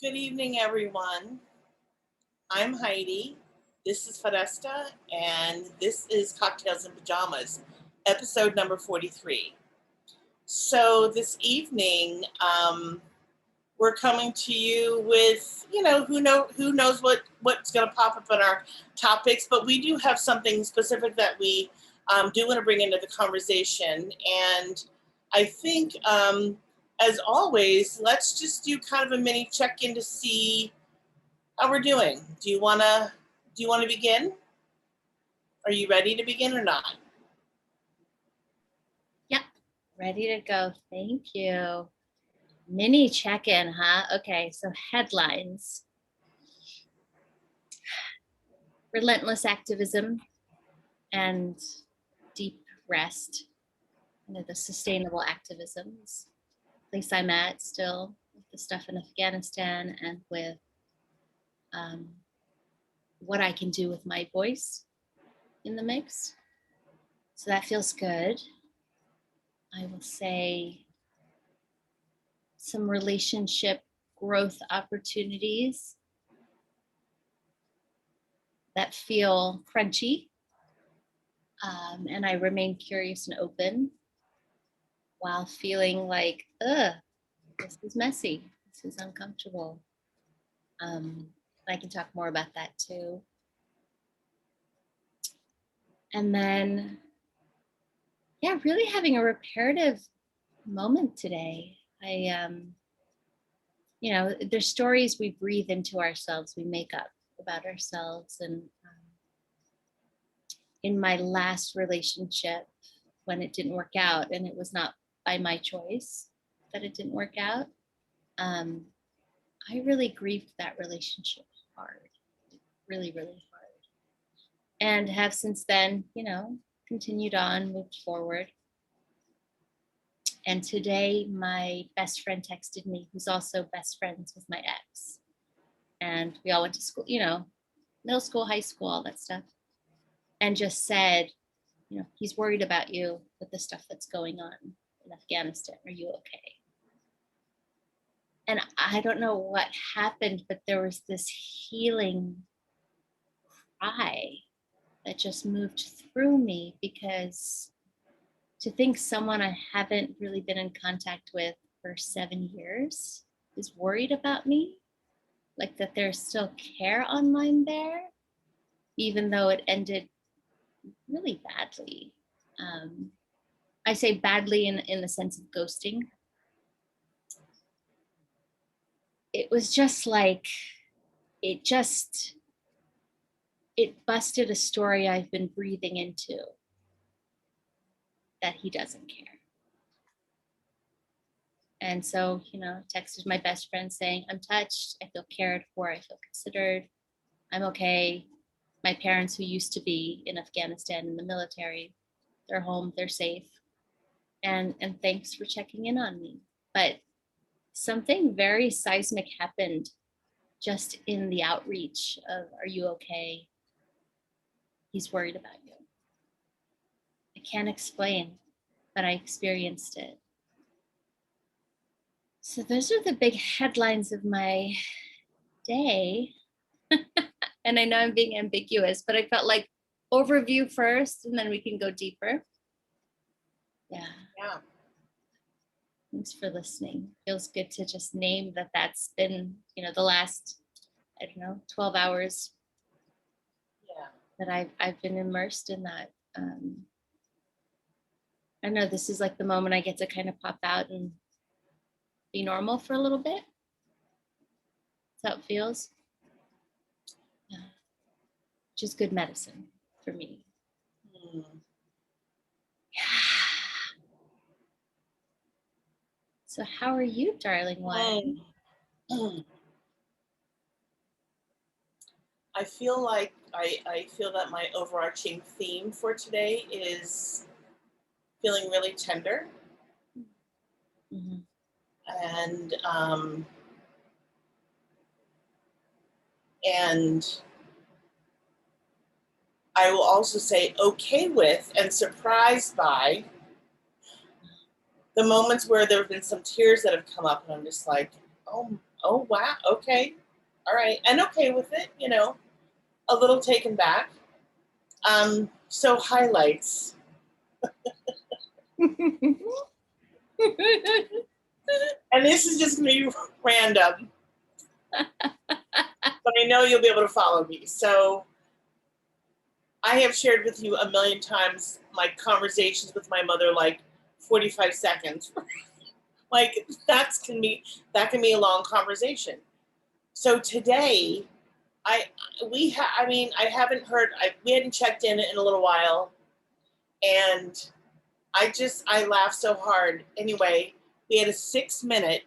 Good evening, everyone. I'm Heidi. This is Foresta, and this is Cocktails and Pajamas, episode number 43. So this evening, we're coming to you with, who knows what's going to pop up in our topics, but we do have something specific that we do want to bring into the conversation. And I think, as always, let's just do kind of a mini check-in to see how we're doing. Do you wanna begin? Are you ready to begin or not? Yep, ready to go. Thank you. Mini check-in, huh? Okay, so headlines. Relentless activism and deep rest. The sustainable activisms. Place I'm at still with the stuff in Afghanistan and with what I can do with my voice in the mix. So that feels good. I will say some relationship growth opportunities that feel crunchy. And I remain curious and open while feeling like, this is messy. This is uncomfortable. I can talk more about that too. And then, really having a reparative moment today. There's stories we breathe into ourselves, we make up about ourselves. And in my last relationship, when it didn't work out, and it was not by my choice that it didn't work out, I really grieved that relationship hard, really, really hard. And have since then, continued on, moved forward. And today, my best friend texted me, who's also best friends with my ex. And we all went to school, middle school, high school, all that stuff. And just said, he's worried about you with the stuff that's going on in Afghanistan. Are you okay? And I don't know what happened, but there was this healing cry that just moved through me, because to think someone I haven't really been in contact with for 7 years is worried about me, like that there's still care online there, even though it ended really badly. I say badly in the sense of ghosting. It was just like, it busted a story I've been breathing into, that he doesn't care. And so, texted my best friend saying, I'm touched, I feel cared for, I feel considered, I'm okay. My parents, who used to be in Afghanistan in the military, they're home, they're safe. And thanks for checking in on me. But something very seismic happened just in the outreach of, are you okay? He's worried about you. I can't explain, but I experienced it. So those are the big headlines of my day. And I know I'm being ambiguous, but I felt like overview first, and then we can go deeper. Yeah. Thanks for listening. Feels good to just name that that's been, the last, 12 hours. That I've been immersed in that. I know this is like the moment I get to kind of pop out and be normal for a little bit. That's how it feels. Yeah. Which is good medicine for me. Yeah. So how are you, darling one? I feel like I feel that my overarching theme for today is feeling really tender. Mm-hmm. And I will also say okay with and surprised by the moments where there have been some tears that have come up, and I'm just like, oh Oh, wow. Okay. All right. And okay with it, a little taken back. So highlights. And this is just going to be random, but I know you'll be able to follow me. So I have shared with you a million times my conversations with my mother, like 45 seconds. Like that can be a long conversation. So today, I I mean, I haven't heard. We hadn't checked in a little while, and I laughed so hard. Anyway, we had a 6 minute,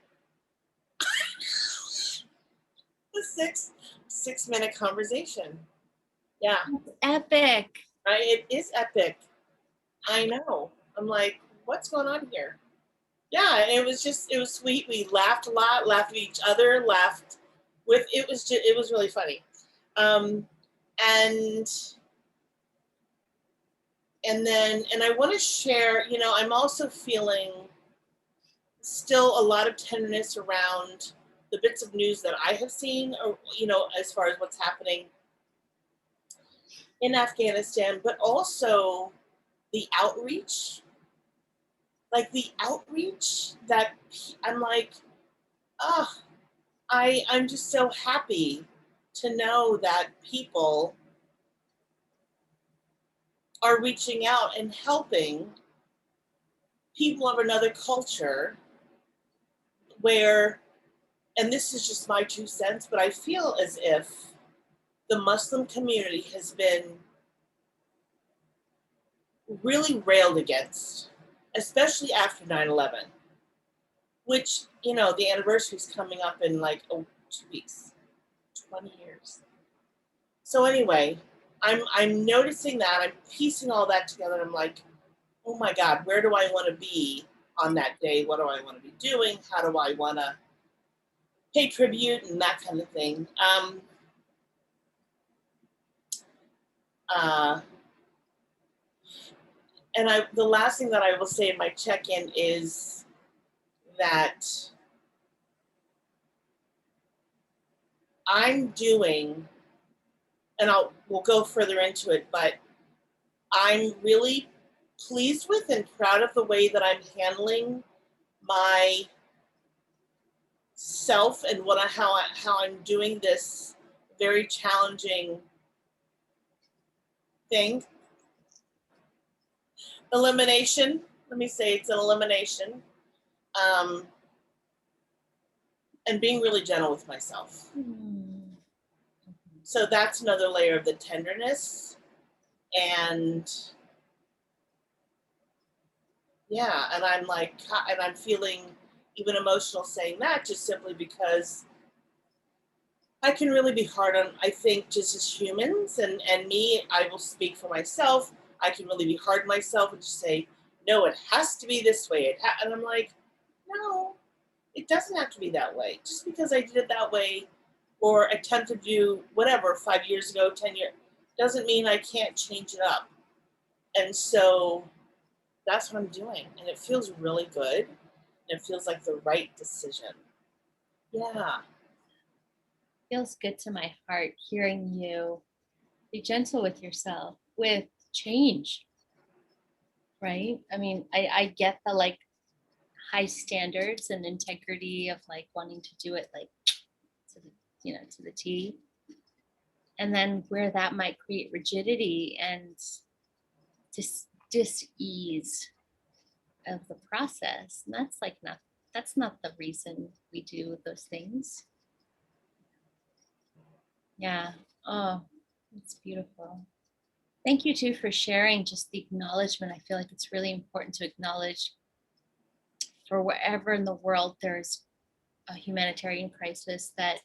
a six minute conversation. Yeah, Epic. right. It is epic. I know. I'm like, what's going on here? Yeah, and it was sweet. We laughed a lot, laughed at each other, laughed with it was really funny. Um, and and I want to share, I'm also feeling still a lot of tenderness around the bits of news that I have seen, or as far as what's happening in Afghanistan, but also the outreach, like the outreach that I'm like, oh, I'm just so happy to know that people are reaching out and helping people of another culture where, and this is just my 2 cents, but I feel as if the Muslim community has been really railed against, especially after 9/11, which, the anniversary is coming up in like 2 weeks, 20 years. So anyway, I'm noticing that, I'm piecing all that together, and I'm like, oh my God, where do I want to be on that day? What do I want to be doing? How do I want to pay tribute and that kind of thing? Uh, and the last thing that I will say in my check-in is that I'm doing, and we'll go further into it, but I'm really pleased with and proud of the way that I'm handling my self and how I'm doing this very challenging thing. Elimination. Let me say it's an elimination. Um, and being really gentle with myself. So that's another layer of the tenderness. And yeah, and I'm feeling even emotional saying that, just simply because I can really be hard on, I think, just as humans, and me, I will speak for myself. I can really be hard on myself and just say, no, it has to be this way. And I'm like, no, it doesn't have to be that way. Just because I did it that way or attempted to do whatever 5 years ago, 10 years, doesn't mean I can't change it up. And so that's what I'm doing. And it feels really good. And it feels like the right decision. Yeah. Feels good to my heart hearing you be gentle with yourself with change, right? I mean, I get the like high standards and integrity of like wanting to do it like to the to the T, and then where that might create rigidity and dis-ease of the process. And that's not the reason we do those things. Yeah. Oh, it's beautiful. Thank you too for sharing just the acknowledgement. I feel like it's really important to acknowledge for wherever in the world there's a humanitarian crisis that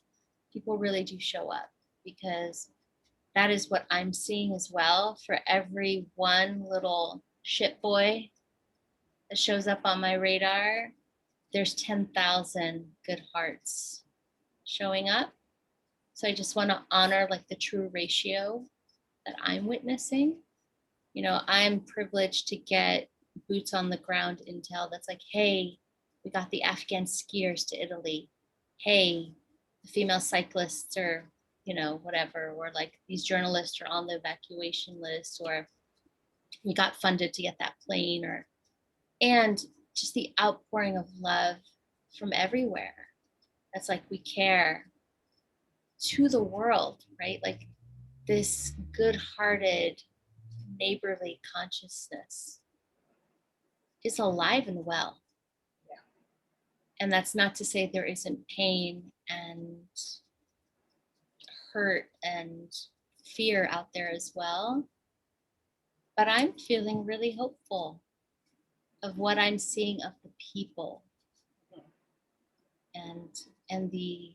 people really do show up, because that is what I'm seeing as well. For every one little shit boy that shows up on my radar, there's 10,000 good hearts showing up. So I just want to honor like the true ratio that I'm witnessing. I'm privileged to get boots on the ground intel that's like, hey, we got the Afghan skiers to Italy. Hey, the female cyclists or, you know, whatever, or like these journalists are on the evacuation list, or we got funded to get that plane, or, and just the outpouring of love from everywhere. That's like, we care to the world, right? Like this good-hearted, neighborly consciousness is alive and well. Yeah. And that's not to say there isn't pain and hurt and fear out there as well. But I'm feeling really hopeful of what I'm seeing of the people and the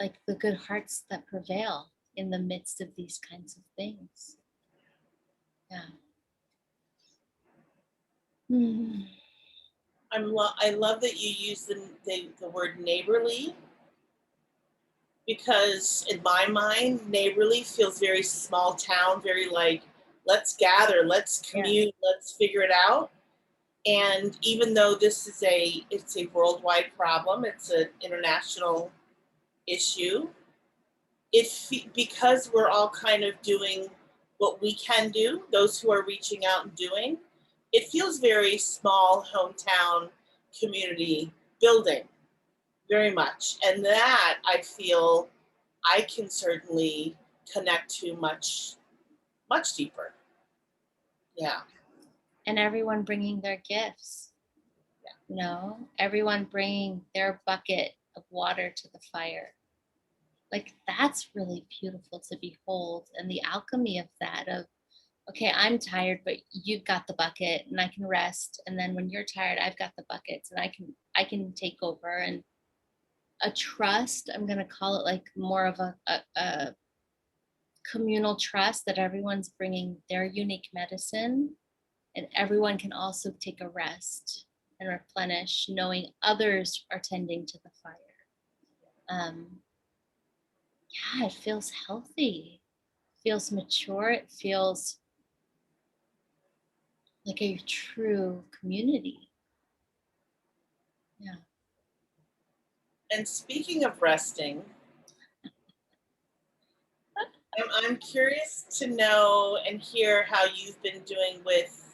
like the good hearts that prevail in the midst of these kinds of things. Yeah. Mm. I love that you use the word neighborly, because in my mind, neighborly feels very small town, very like, let's gather, let's Yeah. commute, let's figure it out. And even though this is it's a worldwide problem, it's an international issue, because we're all kind of doing what we can do, those who are reaching out and doing, it feels very small hometown community building, very much. And that I feel I can certainly connect to much, much deeper. Yeah. And everyone bringing their gifts. Yeah. You know, everyone bringing their bucket of water to the fire. Like that's really beautiful to behold. And the alchemy of that, of, okay, I'm tired, but you've got the bucket and I can rest. And then when you're tired, I've got the buckets and I can take over. And a trust, I'm going to call it like more of a communal trust that everyone's bringing their unique medicine, and everyone can also take a rest and replenish, knowing others are tending to the fire. Yeah, it feels healthy, it feels mature, it feels like a true community. Yeah. And speaking of resting, I'm curious to know and hear how you've been doing with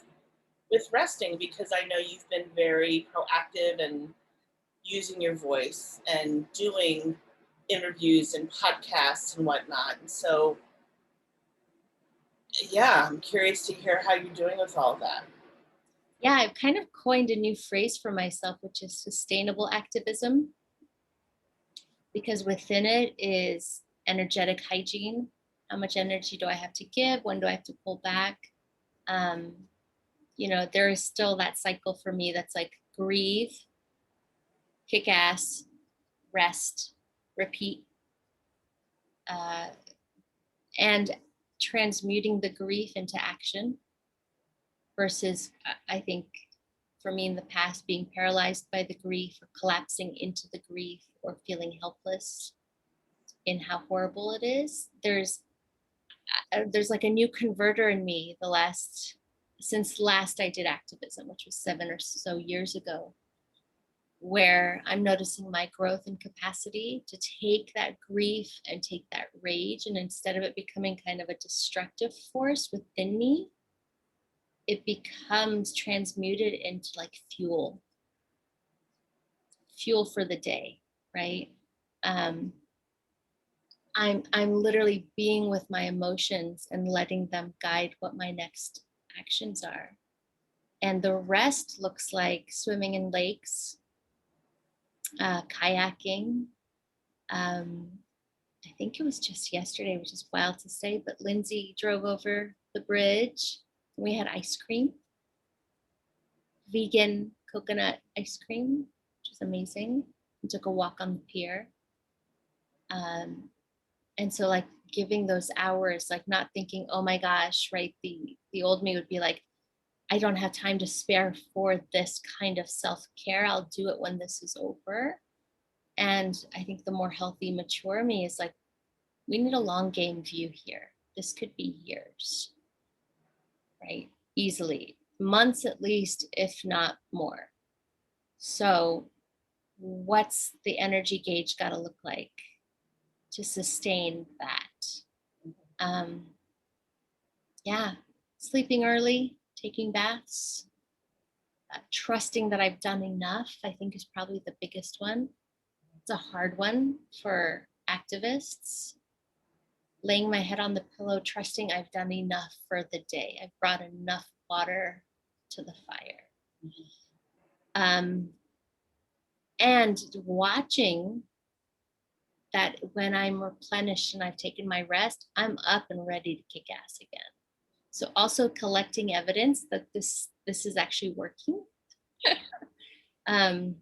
resting, because I know you've been very proactive and using your voice and doing interviews and podcasts and whatnot. And so, yeah, I'm curious to hear how you're doing with all of that. Yeah, I've kind of coined a new phrase for myself, which is sustainable activism, because within it is energetic hygiene. How much energy do I have to give? When do I have to pull back? Um, you know, there is still that cycle for me that's like grieve, kick ass, rest, repeat, uh, and transmuting the grief into action versus, I think, for me in the past, being paralyzed by the grief or collapsing into the grief or feeling helpless in how horrible it is. There's like a new converter in me since last I did activism, which was 7 or so years ago, where I'm noticing my growth and capacity to take that grief and take that rage, and instead of it becoming kind of a destructive force within me, it becomes transmuted into like fuel for the day, right? um, I'm literally being with my emotions and letting them guide what my next actions are. And the rest looks like swimming in lakes, kayaking. I think it was just yesterday, which is wild to say, but Lindsay drove over the bridge. We had ice cream, vegan coconut ice cream, which was amazing. We took a walk on the pier. And so like giving those hours, like not thinking, oh my gosh, right? The old me would be like, I don't have time to spare for this kind of self-care. I'll do it when this is over. And I think the more healthy, mature me is like, we need a long game view here. This could be years, right? Easily, months at least, if not more. So what's the energy gauge got to look like to sustain that? Yeah, sleeping early, taking baths, trusting that I've done enough, I think is probably the biggest one. It's a hard one for activists. Laying my head on the pillow, trusting I've done enough for the day. I've brought enough water to the fire. And watching that when I'm replenished and I've taken my rest, I'm up and ready to kick ass again. So also collecting evidence that this is actually working. And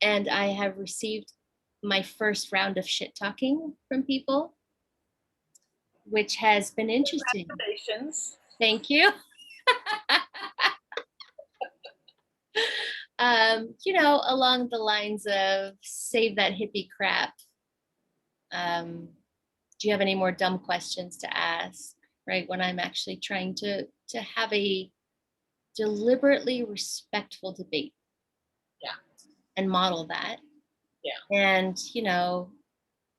I have received my first round of shit talking from people, which has been interesting. Congratulations. Thank you. You know, along the lines of save that hippie crap. Do you have any more dumb questions to ask? Right, when I'm actually trying to have a deliberately respectful debate. Yeah. And model that. Yeah. And, you know,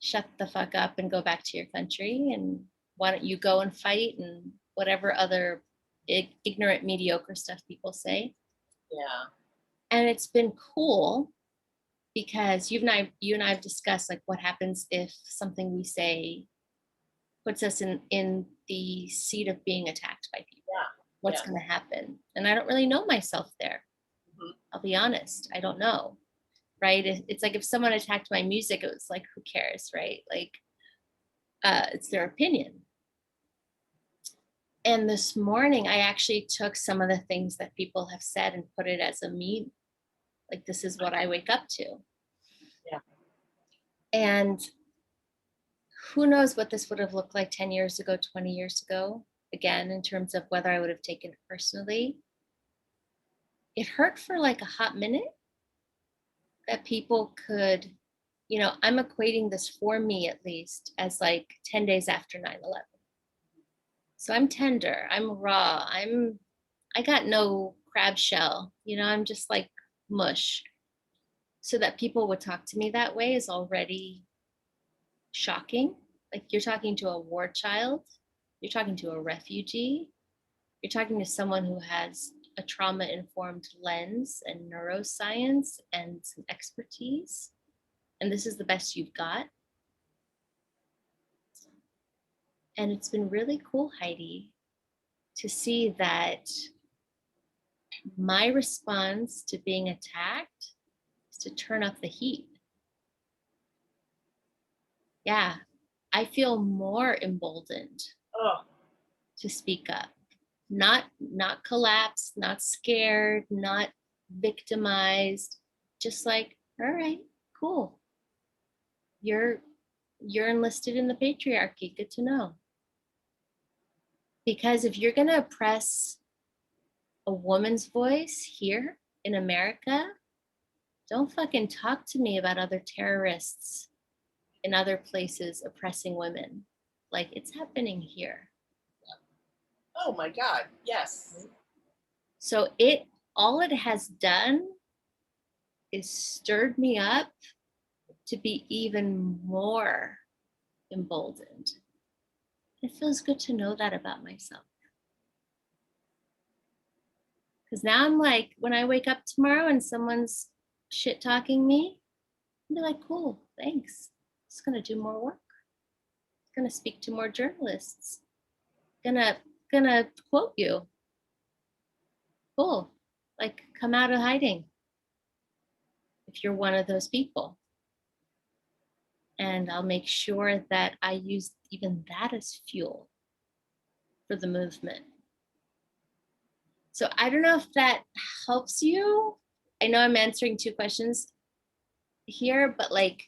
shut the fuck up and go back to your country, and why don't you go and fight, and whatever other ignorant, mediocre stuff people say. Yeah. And it's been cool because you and I have discussed like what happens if something we say puts us in the seat of being attacked by people. Yeah. What's going to happen? And I don't really know myself there. I'll be honest, I don't know. Right? It's like if someone attacked my music, it was like, who cares, right? Like, it's their opinion. And this morning, I actually took some of the things that people have said and put it as a meme. Like, this is what I wake up to. Yeah. And who knows what this would have looked like 10 years ago, 20 years ago, again, in terms of whether I would have taken it personally. It hurt for like a hot minute that people could, you know, I'm equating this for me at least as like 10 days after 9/11. So I'm tender, I'm raw, I got no crab shell, you know, I'm just like mush. So that people would talk to me that way is already shocking. Like, you're talking to a war child, you're talking to a refugee, you're talking to someone who has a trauma-informed lens and neuroscience and some expertise, and this is the best you've got. And it's been really cool, Heidi, to see that my response to being attacked is to turn up the heat. Yeah, I feel more emboldened to speak up. Not collapsed, not scared, not victimized, just like, all right, cool. You're enlisted in the patriarchy. Good to know. Because if you're gonna oppress a woman's voice here in America, don't fucking talk to me about other terrorists in other places oppressing women. Like, it's happening here. Oh my God, yes. So all it has done is stirred me up to be even more emboldened. It feels good to know that about myself. Because now I'm like, when I wake up tomorrow and someone's shit talking me, I'll be like, cool, thanks. Just gonna do more work. Gonna speak to more journalists. Gonna quote you. Cool. Like, come out of hiding if you're one of those people. And I'll make sure that I use even that as fuel for the movement. So I don't know if that helps you. I know I'm answering two questions here, but like,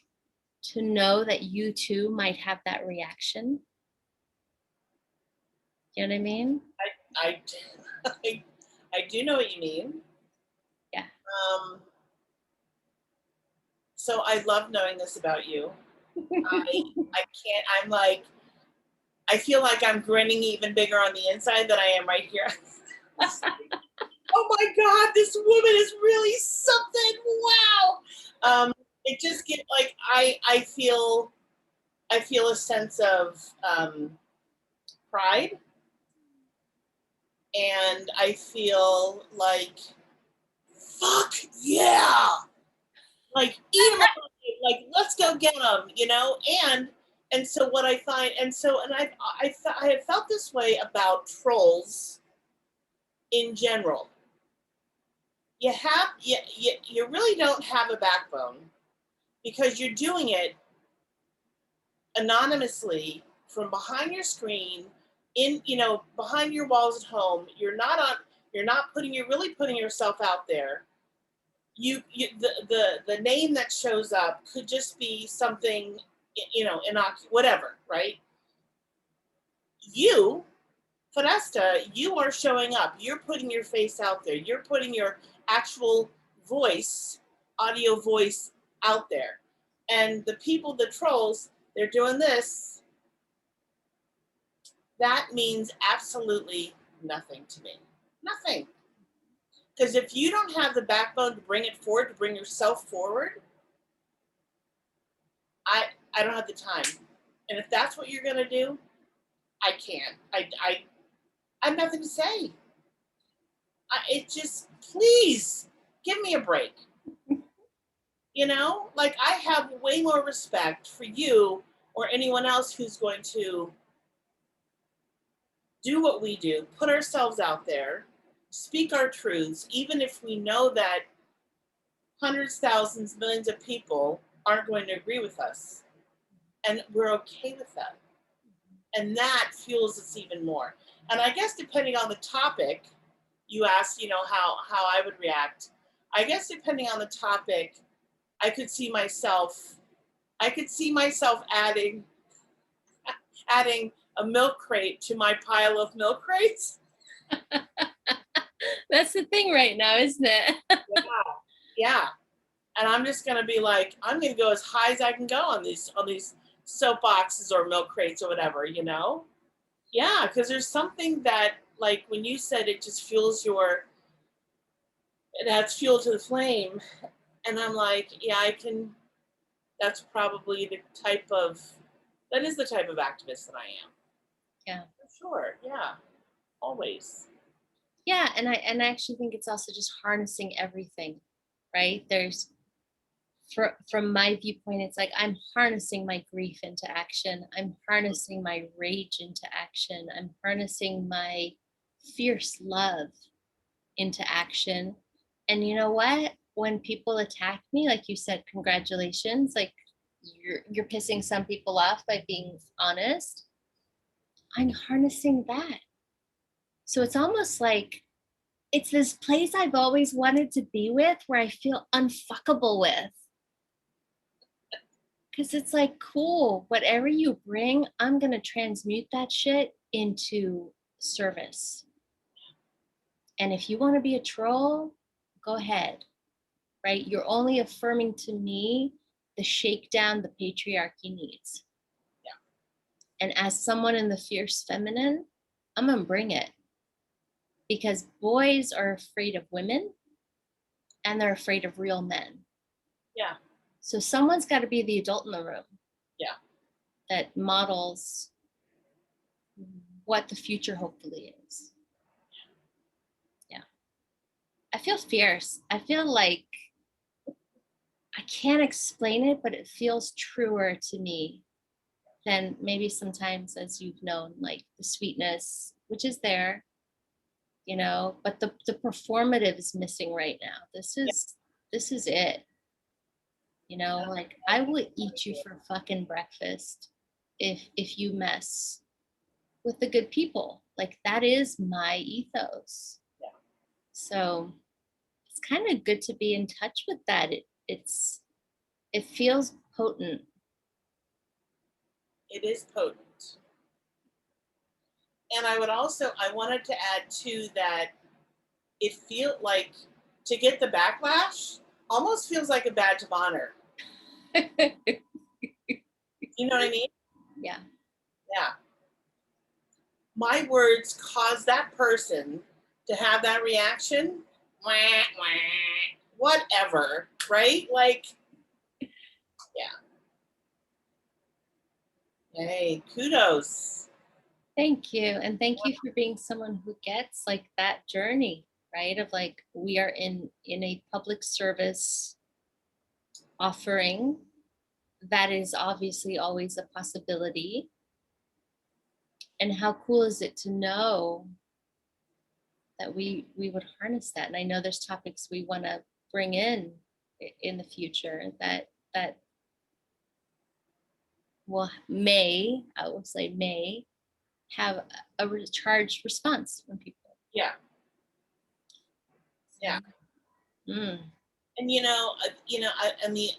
to know that you too might have that reaction. You know what I mean? I do know what you mean. Yeah. So I love knowing this about you. I can't, I'm like, I feel like I'm grinning even bigger on the inside than I am right here. oh my God, this woman is really something. Wow. It just get like I feel a sense of pride, and I feel like fuck yeah, like eat them up, like let's go get them, you know. And so what I find, and so and I have felt this way about trolls in general. You really don't have a backbone because you're doing it anonymously from behind your screen, in, you know, behind your walls at home. You're really putting yourself out there. The name that shows up could just be something, you know, whatever, right? You, Foresta, you are showing up. You're putting your face out there. You're putting your actual voice, audio voice out there. And the people, the trolls, they're doing this. That means absolutely nothing to me. Nothing. Because if you don't have the backbone to bring it forward, to bring yourself forward, I don't have the time. And if that's what you're gonna do, I can't. I have nothing to say. It just, please give me a break. You know, like I have way more respect for you or anyone else who's going to do what we do, put ourselves out there, speak our truths, even if we know that hundreds, thousands, millions of people aren't going to agree with us. And we're okay with that. And that fuels us even more. And I guess depending on the topic, you asked, you know, how I would react. I guess depending on the topic, I could see myself adding a milk crate to my pile of milk crates. That's the thing right now, isn't it? Yeah. And I'm just gonna be like, I'm gonna go as high as I can go on these soapboxes or milk crates or whatever, you know? Yeah, because there's something that, like when you said it just fuels it adds fuel to the flame. And I'm like, yeah, I can, that's probably that is the type of activist that I am. Yeah. For sure. Yeah. Always. Yeah, and I actually think it's also just harnessing everything, right? There's from my viewpoint, it's like I'm harnessing my grief into action. I'm harnessing my rage into action. I'm harnessing my fierce love into action. And you know what? When people attack me, like you said, congratulations, like you're pissing some people off by being honest. I'm harnessing that. So it's almost like it's this place I've always wanted to be with where I feel unfuckable with. Because it's like, cool, whatever you bring, I'm going to transmute that shit into service. And if you want to be a troll, go ahead, right? You're only affirming to me the shakedown the patriarchy needs. Yeah. And as someone in the fierce feminine, I'm going to bring it. Because boys are afraid of women and they're afraid of real men. Yeah. So someone's got to be the adult in the room. Yeah. That models what the future hopefully is. Yeah. I feel fierce. I feel like I can't explain it, but it feels truer to me than maybe sometimes, as you've known, like the sweetness, which is there, you know, but the performative is missing right now. This is it. You know, like I will eat you for fucking breakfast if you mess with the good people. Like that is my ethos. Yeah. So it's kind of good to be in touch with that. It feels potent. It is potent. And I wanted to add too that it feels like, to get the backlash almost feels like a badge of honor. You know what I mean? Yeah. Yeah. My words cause that person to have that reaction, wah, wah, whatever, right? Like, yeah. Hey, kudos. Thank you. And thank you for being someone who gets like that journey, right? Of like we are in a public service offering that is obviously always a possibility. And how cool is it to know that we would harness that? And I know there's topics we want to bring in the future that I will say may have a charged response from people. Yeah. Yeah. Mm. And I mean,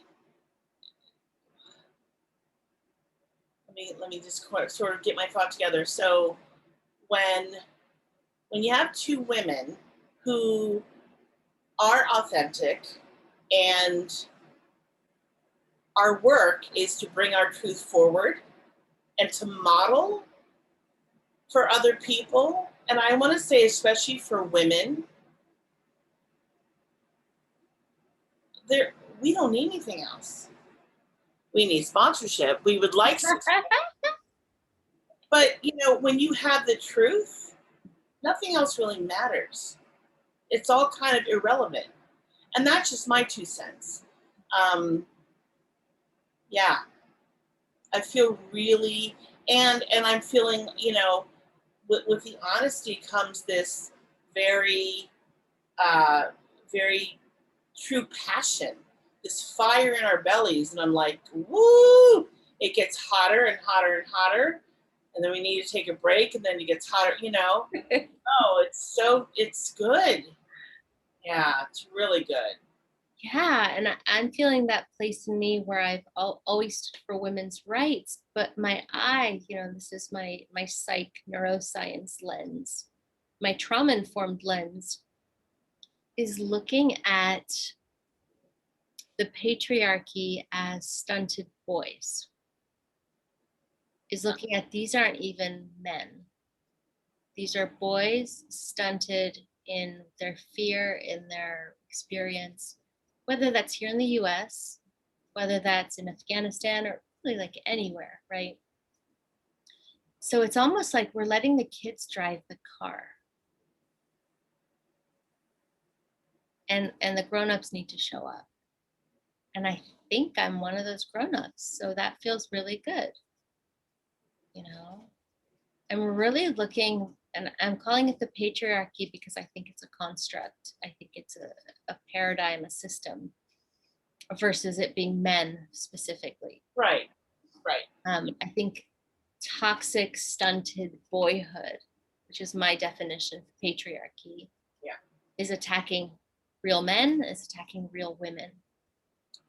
let me just sort of get my thought together. So when you have two women who are authentic, and our work is to bring our truth forward and to model for other people, and I want to say especially for women, there we don't need anything else. We need sponsorship. We would like but when you have the truth, nothing else really matters. It's all kind of irrelevant. And that's just my 2 cents. Yeah, I feel really, and I'm feeling, with the honesty comes this very, very true passion, this fire in our bellies. And I'm like, woo, it gets hotter and hotter and hotter. And then we need to take a break, and then it gets hotter, Oh, it's good. Yeah, it's really good. Yeah, and I'm feeling that place in me where I've always stood for women's rights, but my eye, this is my psych neuroscience lens, my trauma informed lens is looking at the patriarchy as stunted boys, is looking at these aren't even men. These are boys stunted in their fear, in their experience, whether that's here in the US, whether that's in Afghanistan, or really like anywhere, right? So it's almost like we're letting the kids drive the car. And the grown-ups need to show up. And I think I'm one of those grown-ups. So that feels really good. And we're really looking, and I'm calling it the patriarchy because I think it's a construct. I think it's a paradigm, a system, versus it being men specifically. Right. I think toxic, stunted boyhood, which is my definition of patriarchy, yeah, is attacking real men, is attacking real women.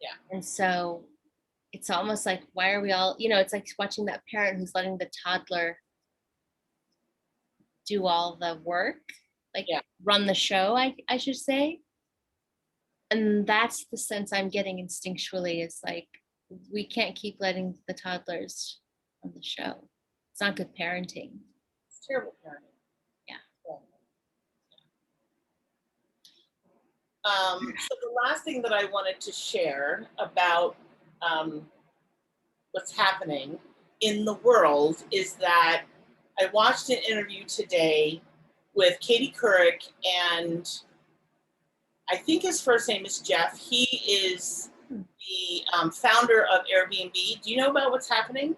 Yeah. And so it's almost like, why are we all, it's like watching that parent who's letting the toddler do all the work, like run the show, I should say. And that's the sense I'm getting instinctually, is like, we can't keep letting the toddlers on the show. It's not good parenting. It's terrible parenting. Yeah. So the last thing that I wanted to share about what's happening in the world is that I watched an interview today with Katie Couric, and I think his first name is Jeff. He is the founder of Airbnb. Do you know about what's happening?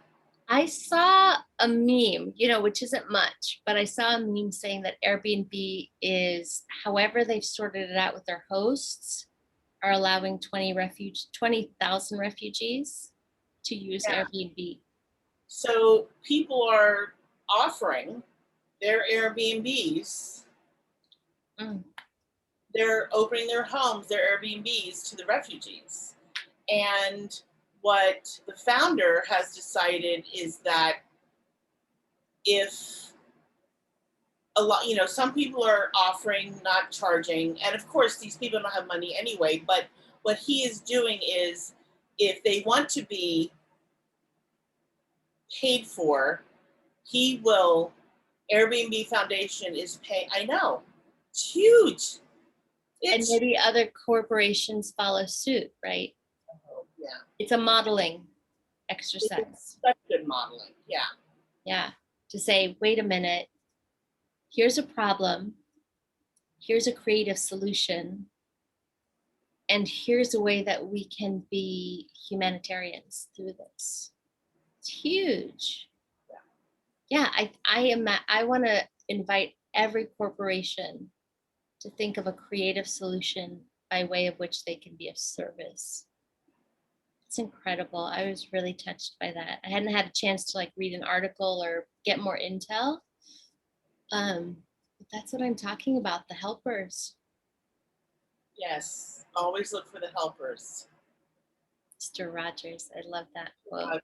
I saw a meme, which isn't much, but I saw a meme saying that Airbnb is, however they've sorted it out with their hosts, are allowing 20,000 refugees to use Airbnb. So people are offering their Airbnbs. They're opening their homes, their Airbnbs, to the refugees. And what the founder has decided is that if a lot, some people are offering, not charging, and of course these people don't have money anyway, but what he is doing is, if they want to be paid for, he will, Airbnb Foundation is paying, I know, It's huge. And It's maybe other corporations follow suit, right? yeah. It's a modeling exercise. It's such good modeling. Yeah. Yeah. To say, wait a minute, here's a problem, here's a creative solution, and here's a way that we can be humanitarians through this. It's huge. Yeah, I want to invite every corporation to think of a creative solution by way of which they can be of service. It's incredible. I was really touched by that. I hadn't had a chance to like read an article or get more intel. But that's what I'm talking about, the helpers. Yes. Always look for the helpers. Mr. Rogers, I love that quote. Rogers.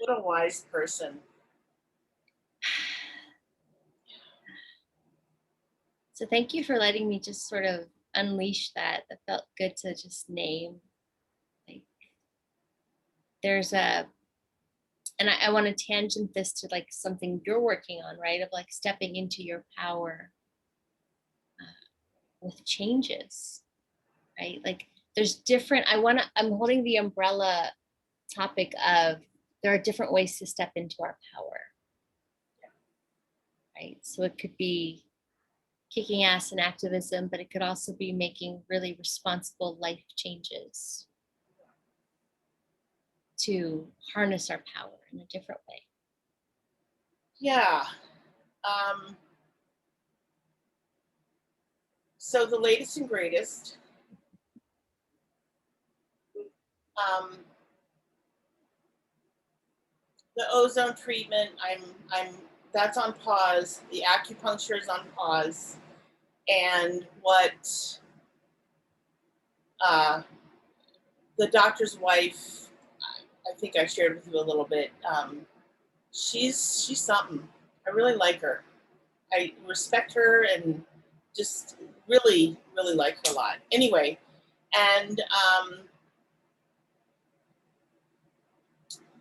What a wise person. So thank you for letting me just sort of unleash that. That felt good to just name. Like there's a, and I want to tangent this to like something you're working on, right? Of like stepping into your power with changes, right? Like there's different, I'm holding the umbrella topic of there are different ways to step into our power, right? So it could be kicking ass in activism, but it could also be making really responsible life changes to harness our power in a different way. Yeah. So the latest and greatest. Um, the ozone treatment, I'm that's on pause. The acupuncture is on pause. And what the doctor's wife, I think I shared with you a little bit. She's something. I really like her. I respect her and just really, really like her a lot. Anyway, and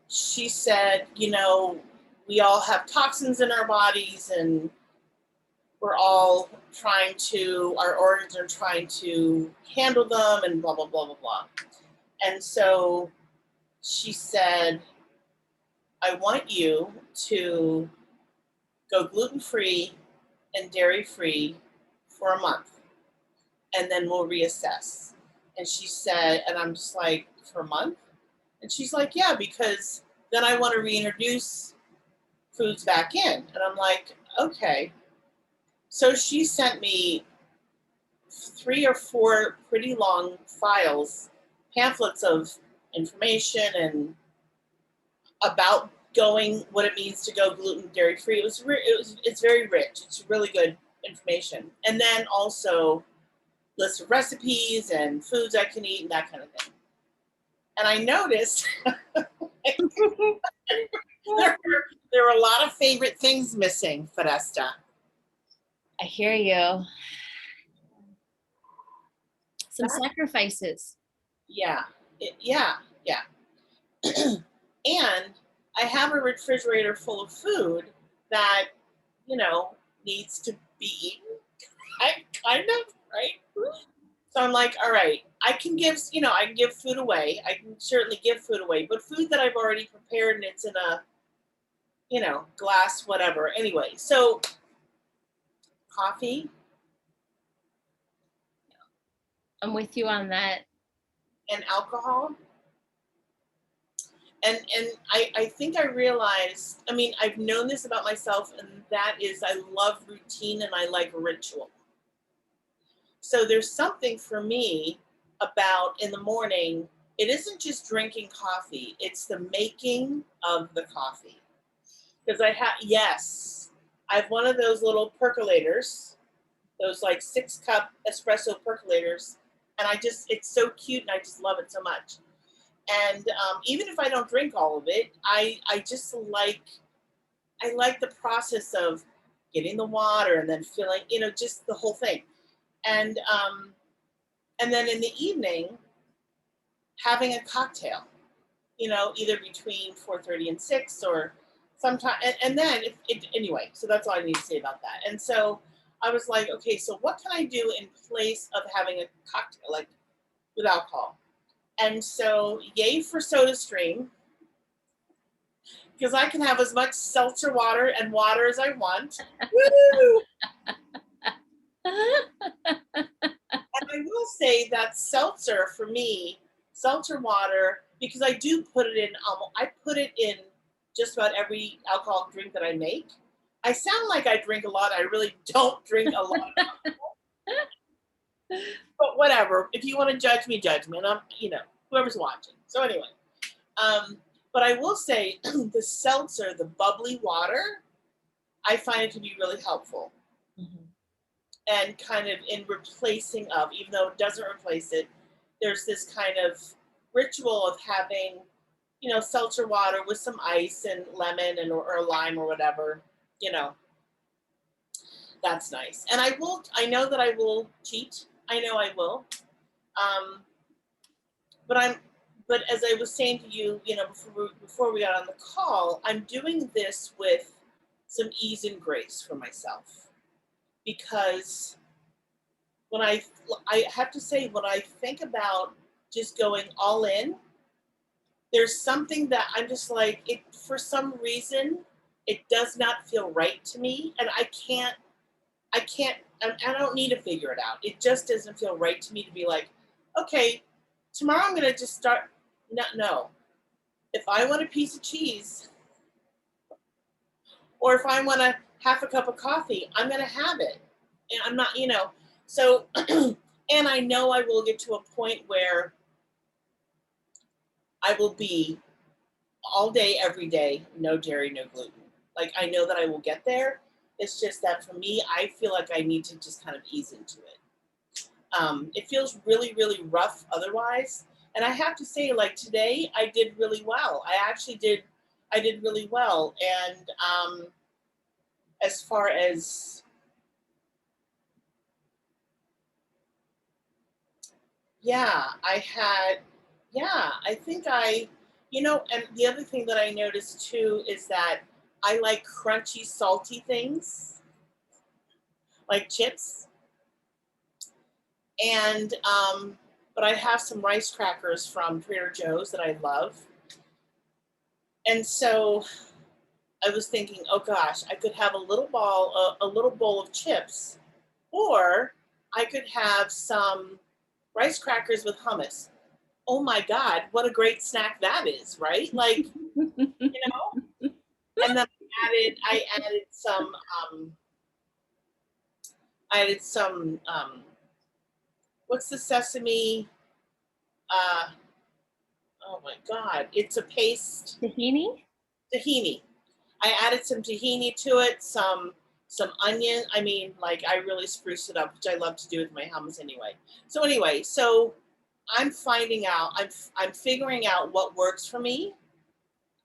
she said, you know, we all have toxins in our bodies and we're all trying to, our organs are trying to handle them and blah, blah, blah, blah, blah. And so she said, I want you to go gluten-free and dairy-free for a month, and then we'll reassess. And she said, and I'm just like, for a month? And she's like, yeah, because then I want to reintroduce foods back in. And I'm like, okay. So she sent me 3 or 4 pretty long files, pamphlets of information and about going, what it means to go gluten dairy free. It's very rich. It's really good information. And then also list of recipes and foods I can eat and that kind of thing. And I noticed there were a lot of favorite things missing, Foresta. I hear you. Some sacrifices. Yeah, yeah. And I have a refrigerator full of food that, you know, needs to be eaten. I kind of, right? So I'm like, all right, I can give food away. I can certainly give food away, but food that I've already prepared and it's in a, glass, whatever. Anyway, so coffee I'm with you on that. and alcohol. And I think I realized, I mean, I've known this about myself, and that is I love routine and I like ritual. So there's something for me about in the morning, it isn't just drinking coffee, it's the making of the coffee. Because I have one of those little percolators, those like 6-cup espresso percolators. And it's so cute and I just love it so much. And even if I don't drink all of it, I just I like the process of getting the water and then filling, just the whole thing. And then in the evening, having a cocktail, either between 4:30 and 6 or sometime. And then anyway, so that's all I need to say about that. And so I was like, okay, so what can I do in place of having a cocktail, like with alcohol? And so, yay for Soda Stream, because I can have as much seltzer water and water as I want. Woo! And I will say that seltzer for me, seltzer water, because I do put it in, I put it in just about every alcoholic drink that I make. I sound like I drink a lot. I really don't drink a lot, but whatever. If you want to judge me, judge me. And I'm, whoever's watching. So anyway, um, but I will say the seltzer, the bubbly water, I find it to be really helpful. Mhm. And kind of in replacing of, even though it doesn't replace it, there's this kind of ritual of having, seltzer water with some ice and lemon and or lime or whatever, you know, that's nice. And I know that I will cheat. I know I will. Um, but but as I was saying to you, before we got on the call, I'm doing this with some ease and grace for myself because when I have to say, when I think about just going all in, there's something that I'm just like, it for some reason, it does not feel right to me. And I don't need to figure it out. It just doesn't feel right to me to be like, okay, tomorrow I'm going to just start. No, no. If I want a piece of cheese or if I want a half a cup of coffee, I'm going to have it. And I'm not, so, and I know I will get to a point where I will be all day, every day, no dairy, no gluten. Like I know that I will get there. It's just that for me, I feel like I need to just kind of ease into it. It feels really, really rough otherwise. And I have to say, like today, I did really well. I did really well. And as far as, yeah, I think and the other thing that I noticed too is that I like crunchy, salty things like chips. And, but I have some rice crackers from Trader Joe's that I love. And so I was thinking, oh gosh, I could have a little bowl of chips, or I could have some rice crackers with hummus. Oh my God, what a great snack that is, right? Like, and then I added some, what's the sesame? Uh, oh my God, it's a paste. Tahini? Tahini. I added some tahini to it, some onion. I mean, like I really spruced it up, which I love to do with my hummus anyway. So I'm I'm figuring out what works for me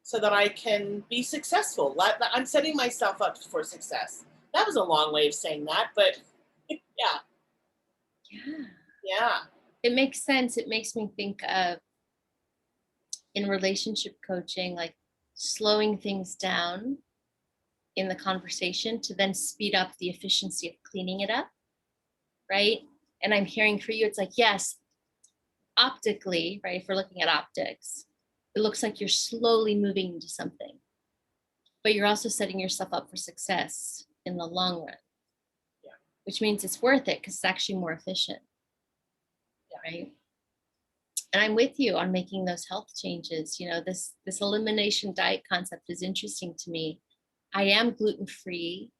so that I can be successful. I'm setting myself up for success. That was a long way of saying that, but yeah, Yeah. yeah. It makes sense. It makes me think of in relationship coaching, like slowing things down in the conversation to then speed up the efficiency of cleaning it up. Right. And I'm hearing for you, it's like, yes, optically, right? If we're looking at optics, it looks like you're slowly moving into something, but you're also setting yourself up for success in the long run, Yeah. which means it's worth it because it's actually more efficient. Yeah. Right. And I'm with you on making those health changes. This elimination diet concept is interesting to me. I am gluten free.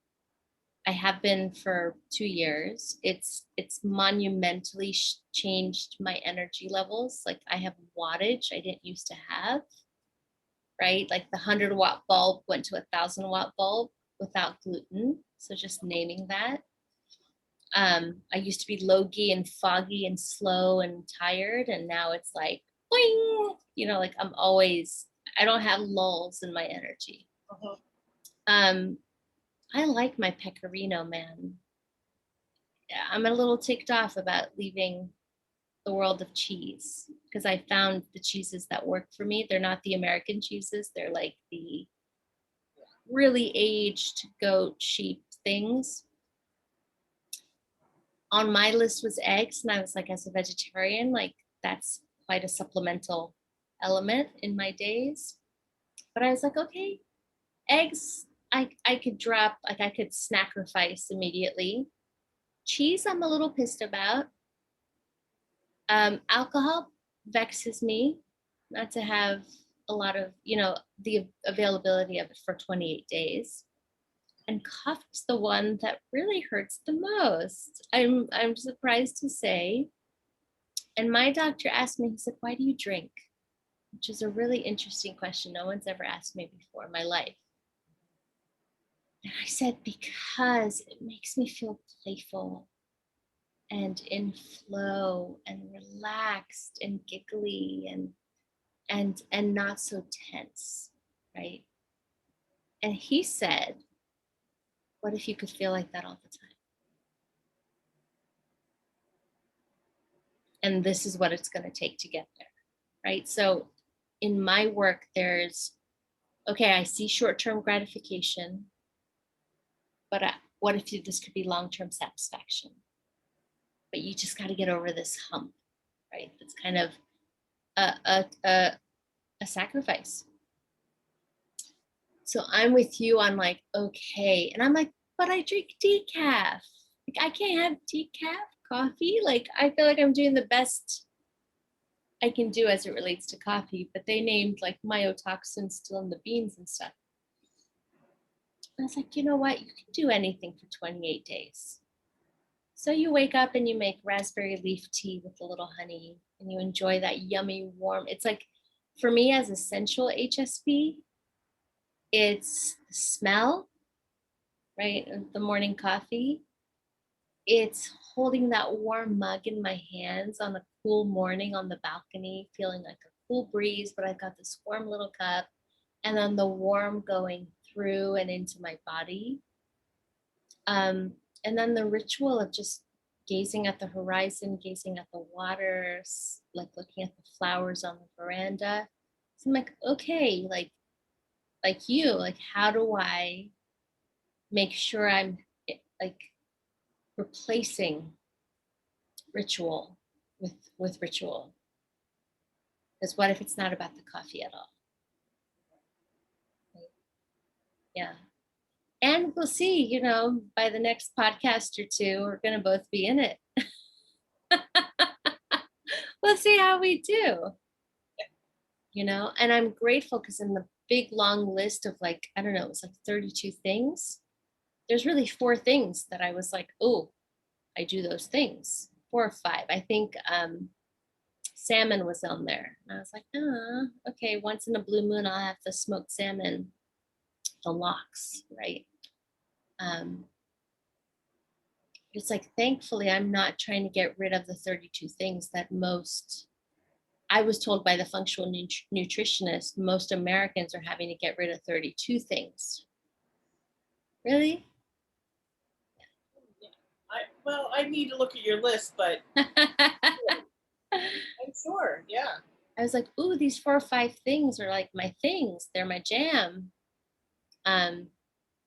I have been for 2 years. It's monumentally changed my energy levels. Like I have wattage I didn't used to have. Right, like the 100-watt bulb went to 1,000-watt bulb without gluten. So just naming that. I used to be logy and foggy and slow and tired, and now it's like, boing, like I don't have lulls in my energy. Uh-huh. I like my pecorino, man. I'm a little ticked off about leaving the world of cheese because I found the cheeses that work for me. They're not the American cheeses. They're like the really aged goat, sheep things. on my list was eggs. And I was like, as a vegetarian, like that's quite a supplemental element in my days. But I was like, okay, eggs, I could drop, like I could sacrifice immediately. Cheese, I'm a little pissed about. Alcohol vexes me, not to have a lot of, the availability of it for 28 days. And coffee's the one that really hurts the most. I'm surprised to say. And my doctor asked me, he said, why do you drink? Which is a really interesting question. No one's ever asked me before in my life. And I said, because it makes me feel playful and in flow and relaxed and giggly and not so tense, right? And he said, what if you could feel like that all the time? And this is what it's going to take to get there, right? So in my work, there's, okay, I see short-term gratification, but what if this could be long-term satisfaction? But you just got to get over this hump, right? It's kind of a sacrifice. So I'm with you on like, okay. And I'm like, but I drink decaf. Like I can't have decaf coffee. Like I feel like I'm doing the best I can do as it relates to coffee, but they named like mycotoxins still in the beans and stuff. I was like, you know what? You can do anything for 28 days. So you wake up and you make raspberry leaf tea with a little honey and you enjoy that yummy warm. It's like, for me as essential HSP, it's the smell, right? The morning coffee. It's holding that warm mug in my hands on a cool morning on the balcony, feeling like a cool breeze, but I've got this warm little cup, and then the warm going through and into my body. And then the ritual of just gazing at the horizon, gazing at the water, like looking at the flowers on the veranda. So I'm like, okay, like you, like how do I make sure I'm like replacing ritual with ritual? Because what if it's not about the coffee at all? Right? Yeah. And we'll see, by the next podcast or two, we're going to both be in it. We'll see how we do, and I'm grateful because in the big long list of like, I don't know, it was like 32 things. There's really 4 things that I was like, oh, I do those things. 4 or 5. I think salmon was on there. And I was like, okay, once in a blue moon, I'll have the smoked salmon, the lox, right? It's like, thankfully, I'm not trying to get rid of the 32 things that I was told by the functional nutritionist, most Americans are having to get rid of 32 things. Really? I need to look at your list, but I'm sure, yeah. I was like, ooh, these 4 or 5 things are like my things. They're my jam.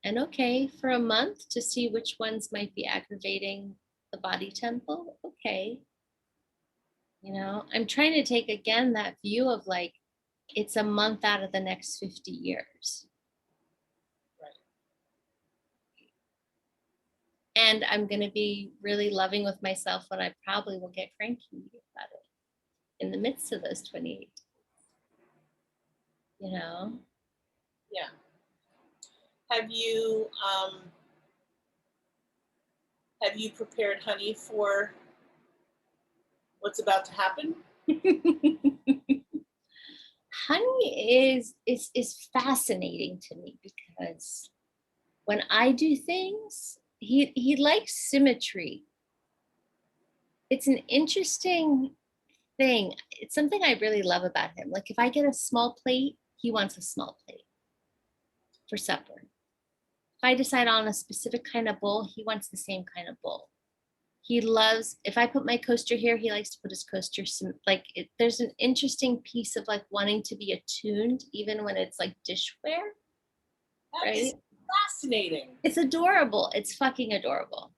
And okay, for a month to see which ones might be aggravating the body temple. Okay. I'm trying to take again that view of like, it's a month out of the next 50 years. Right. And I'm going to be really loving with myself when I probably will get cranky about it in the midst of those 28. Yeah. Have you prepared honey for what's about to happen? Honey is fascinating to me because when I do things, he likes symmetry. It's an interesting thing. It's something I really love about him. Like if I get a small plate, he wants a small plate for supper. If I decide on a specific kind of bowl, he wants the same kind of bowl. He loves, if I put my coaster here, he likes to put his coaster, there's an interesting piece of like wanting to be attuned even when it's like dishware. That is fascinating. It's adorable. It's fucking adorable.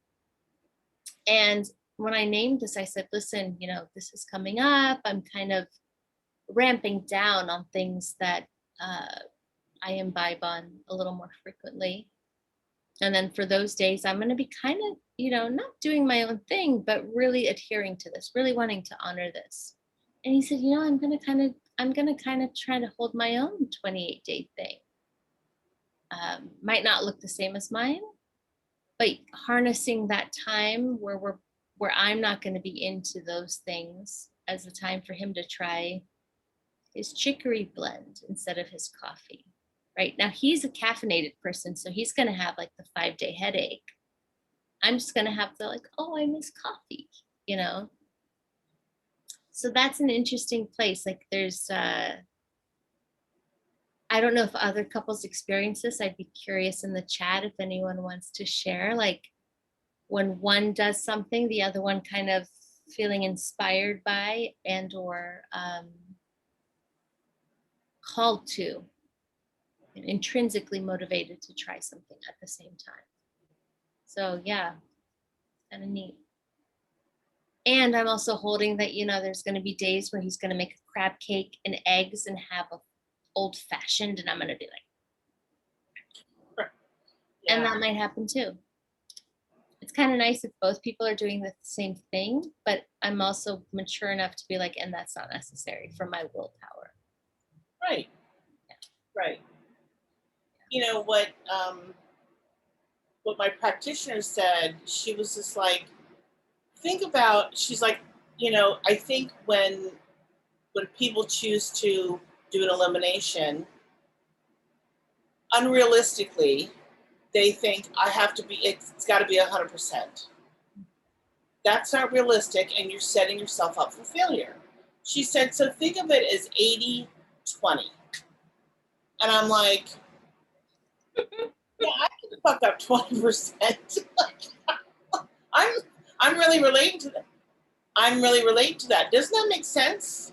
And when I named this, I said, listen, this is coming up. I'm kind of ramping down on things that uh, I imbibe on a little more frequently. And then for those days, I'm going to be kind of, not doing my own thing, but really adhering to this, really wanting to honor this. And he said, I'm going to kind of try to hold my own 28-day thing. Might not look the same as mine, but harnessing that time where I'm not going to be into those things as a time for him to try his chicory blend instead of his coffee. Right now, he's a caffeinated person, so he's going to have like the 5-day headache. I'm just going to have the oh, I miss coffee, So that's an interesting place. Like there's, I don't know if other couples experience this. I'd be curious in the chat if anyone wants to share, like when one does something, the other one kind of feeling inspired by and or called to, intrinsically motivated to try something at the same time. So yeah, kind of neat. And I'm also holding that, there's going to be days where he's going to make a crab cake and eggs and have a old fashioned, and I'm going to be like, Yeah. and that might happen too. It's kind of nice if both people are doing the same thing, but I'm also mature enough to be like, and that's not necessary for my willpower. Right. Yeah. Right. What my practitioner said, she was just like, she's like, I think when people choose to do an elimination, unrealistically, they think it's got to be 100%. That's not realistic, and you're setting yourself up for failure. She said, so think of it as 80-20. And I'm like, yeah, I can fuck up 20%. I'm really relating to that. Doesn't that make sense?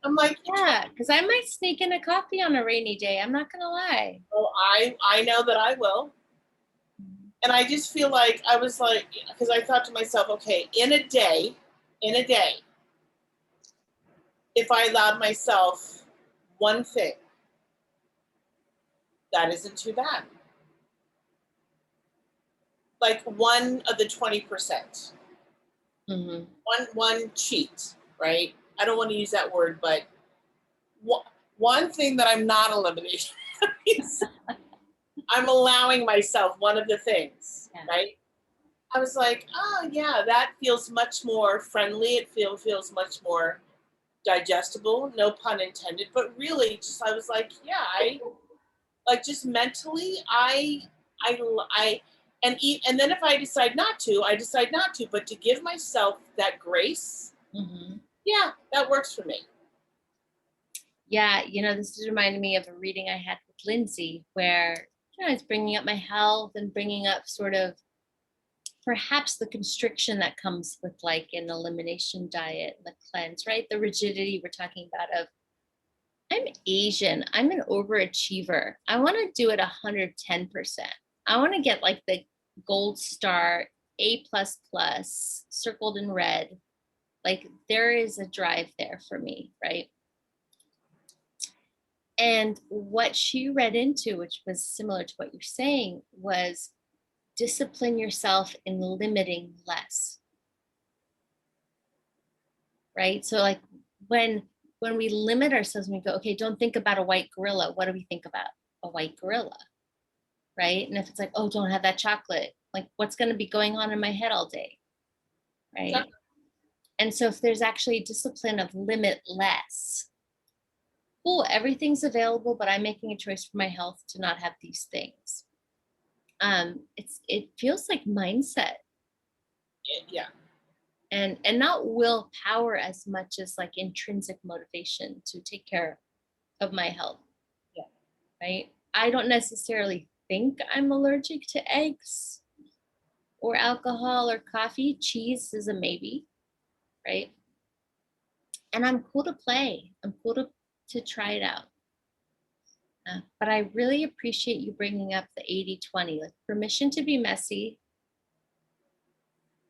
I'm like, yeah, because I might sneak in a coffee on a rainy day. I'm not gonna lie. well, I know that I will. And I just feel like I was like, because I thought to myself, okay, in a day, if I allowed myself one thing, that isn't too bad. Like one of the 20%. Mm-hmm. One cheat, right? I don't want to use that word, but one thing that I'm not eliminating is I'm allowing myself one of the things, right? I was like, oh yeah, that feels much more friendly. It feels much more digestible, no pun intended. But really, just I was like, yeah, I like just mentally, and then if I decide not to, I decide not to. But to give myself that grace, Mm-hmm. yeah, that works for me. Yeah, this is reminding me of a reading I had with Lindsay where it's bringing up my health and bringing up sort of perhaps the constriction that comes with like an elimination diet, the cleanse, right? The rigidity we're talking about of I'm Asian, I'm an overachiever. I want to do it 110%. I want to get like the gold star, A++, circled in red. Like there is a drive there for me, right? And what she read into, which was similar to what you're saying, was discipline yourself in limiting less. Right? So like when we limit ourselves and we go, okay, don't think about a white gorilla. What do we think about? A white gorilla. Right? And if it's like, oh, don't have that chocolate, like what's going to be going on in my head all day? Right? Yeah. And so if there's actually a discipline of limit less, cool, everything's available, but I'm making a choice for my health to not have these things. It feels like mindset. Yeah. And not willpower as much as like intrinsic motivation to take care of my health. Yeah. Right. I don't necessarily think I'm allergic to eggs or alcohol or coffee. Cheese is a maybe. Right. And I'm cool to play. I'm cool to try it out. But I really appreciate you bringing up the 80-20, like permission to be messy,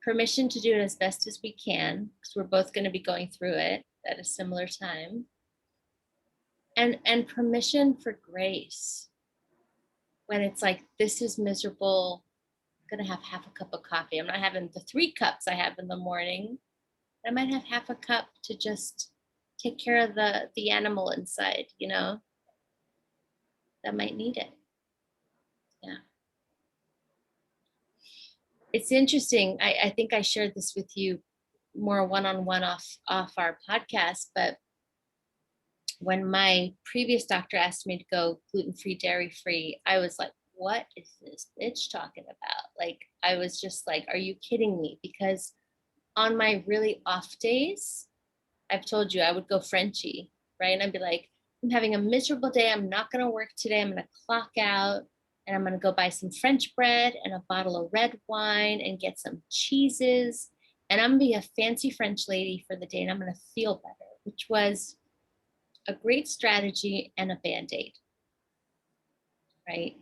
permission to do it as best as we can, because we're both going to be going through it at a similar time. And permission for grace. When it's like, this is miserable, I'm going to have half a cup of coffee. I'm not having the 3 cups I have in the morning. I might have half a cup to just take care of the animal inside, you know, that might need it. Yeah. It's interesting. I think I shared this with you more one-on-one off our podcast, but when my previous doctor asked me to go gluten-free, dairy-free, I was like, what is this bitch talking about? Like, I was just like, are you kidding me? Because on my really off days, I've told you I would go Frenchy, right? And I'd be like, I'm having a miserable day. I'm not going to work today. I'm going to clock out and I'm going to go buy some French bread and a bottle of red wine and get some cheeses. And I'm going to be a fancy French lady for the day and I'm going to feel better, which was a great strategy and a Band-Aid, right?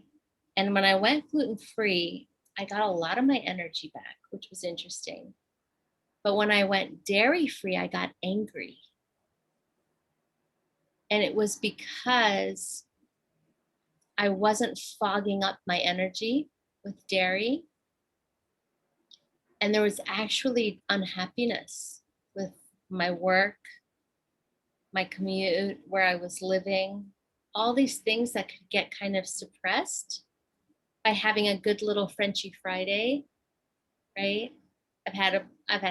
And when I went gluten-free, I got a lot of my energy back, which was interesting. But when I went dairy-free, I got angry. And it was because I wasn't fogging up my energy with dairy. And there was actually unhappiness with my work, my commute, where I was living, all these things that could get kind of suppressed by having a good little Frenchy Friday, right? I've had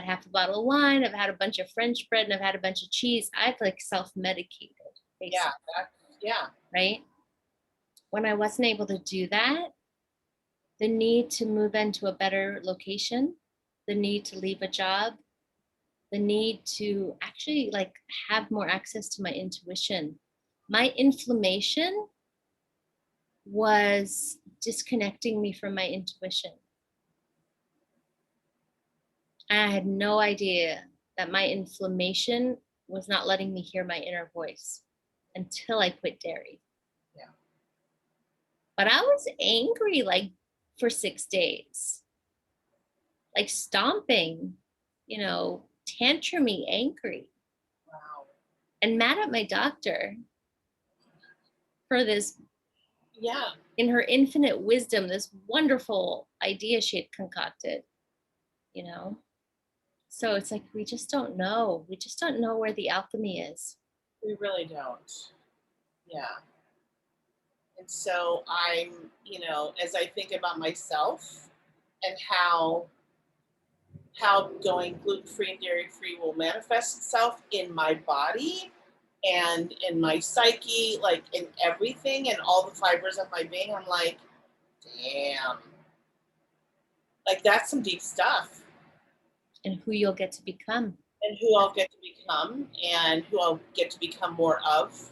half a bottle of wine, I've had a bunch of French bread, and I've had a bunch of cheese. I've like self-medicated, basically. Yeah. Right? When I wasn't able to do that, the need to move into a better location, the need to leave a job, the need to actually like have more access to my intuition. My inflammation was disconnecting me from my intuition. I had no idea that my inflammation was not letting me hear my inner voice until I quit dairy. Yeah. But I was angry like for 6 days, like stomping, you know, tantrumy angry. Wow. And mad at my doctor for this, Yeah. in her infinite wisdom, this wonderful idea she had concocted, you know? So it's like, we just don't know. We just don't know where the alchemy is. We really don't. Yeah. And so I'm, as I think about myself and how going gluten-free and dairy-free will manifest itself in my body and in my psyche, like in everything and all the fibers of my being, I'm like, damn. Like that's some deep stuff. And who you'll get to become. And who I'll get to become and who I'll get to become more of.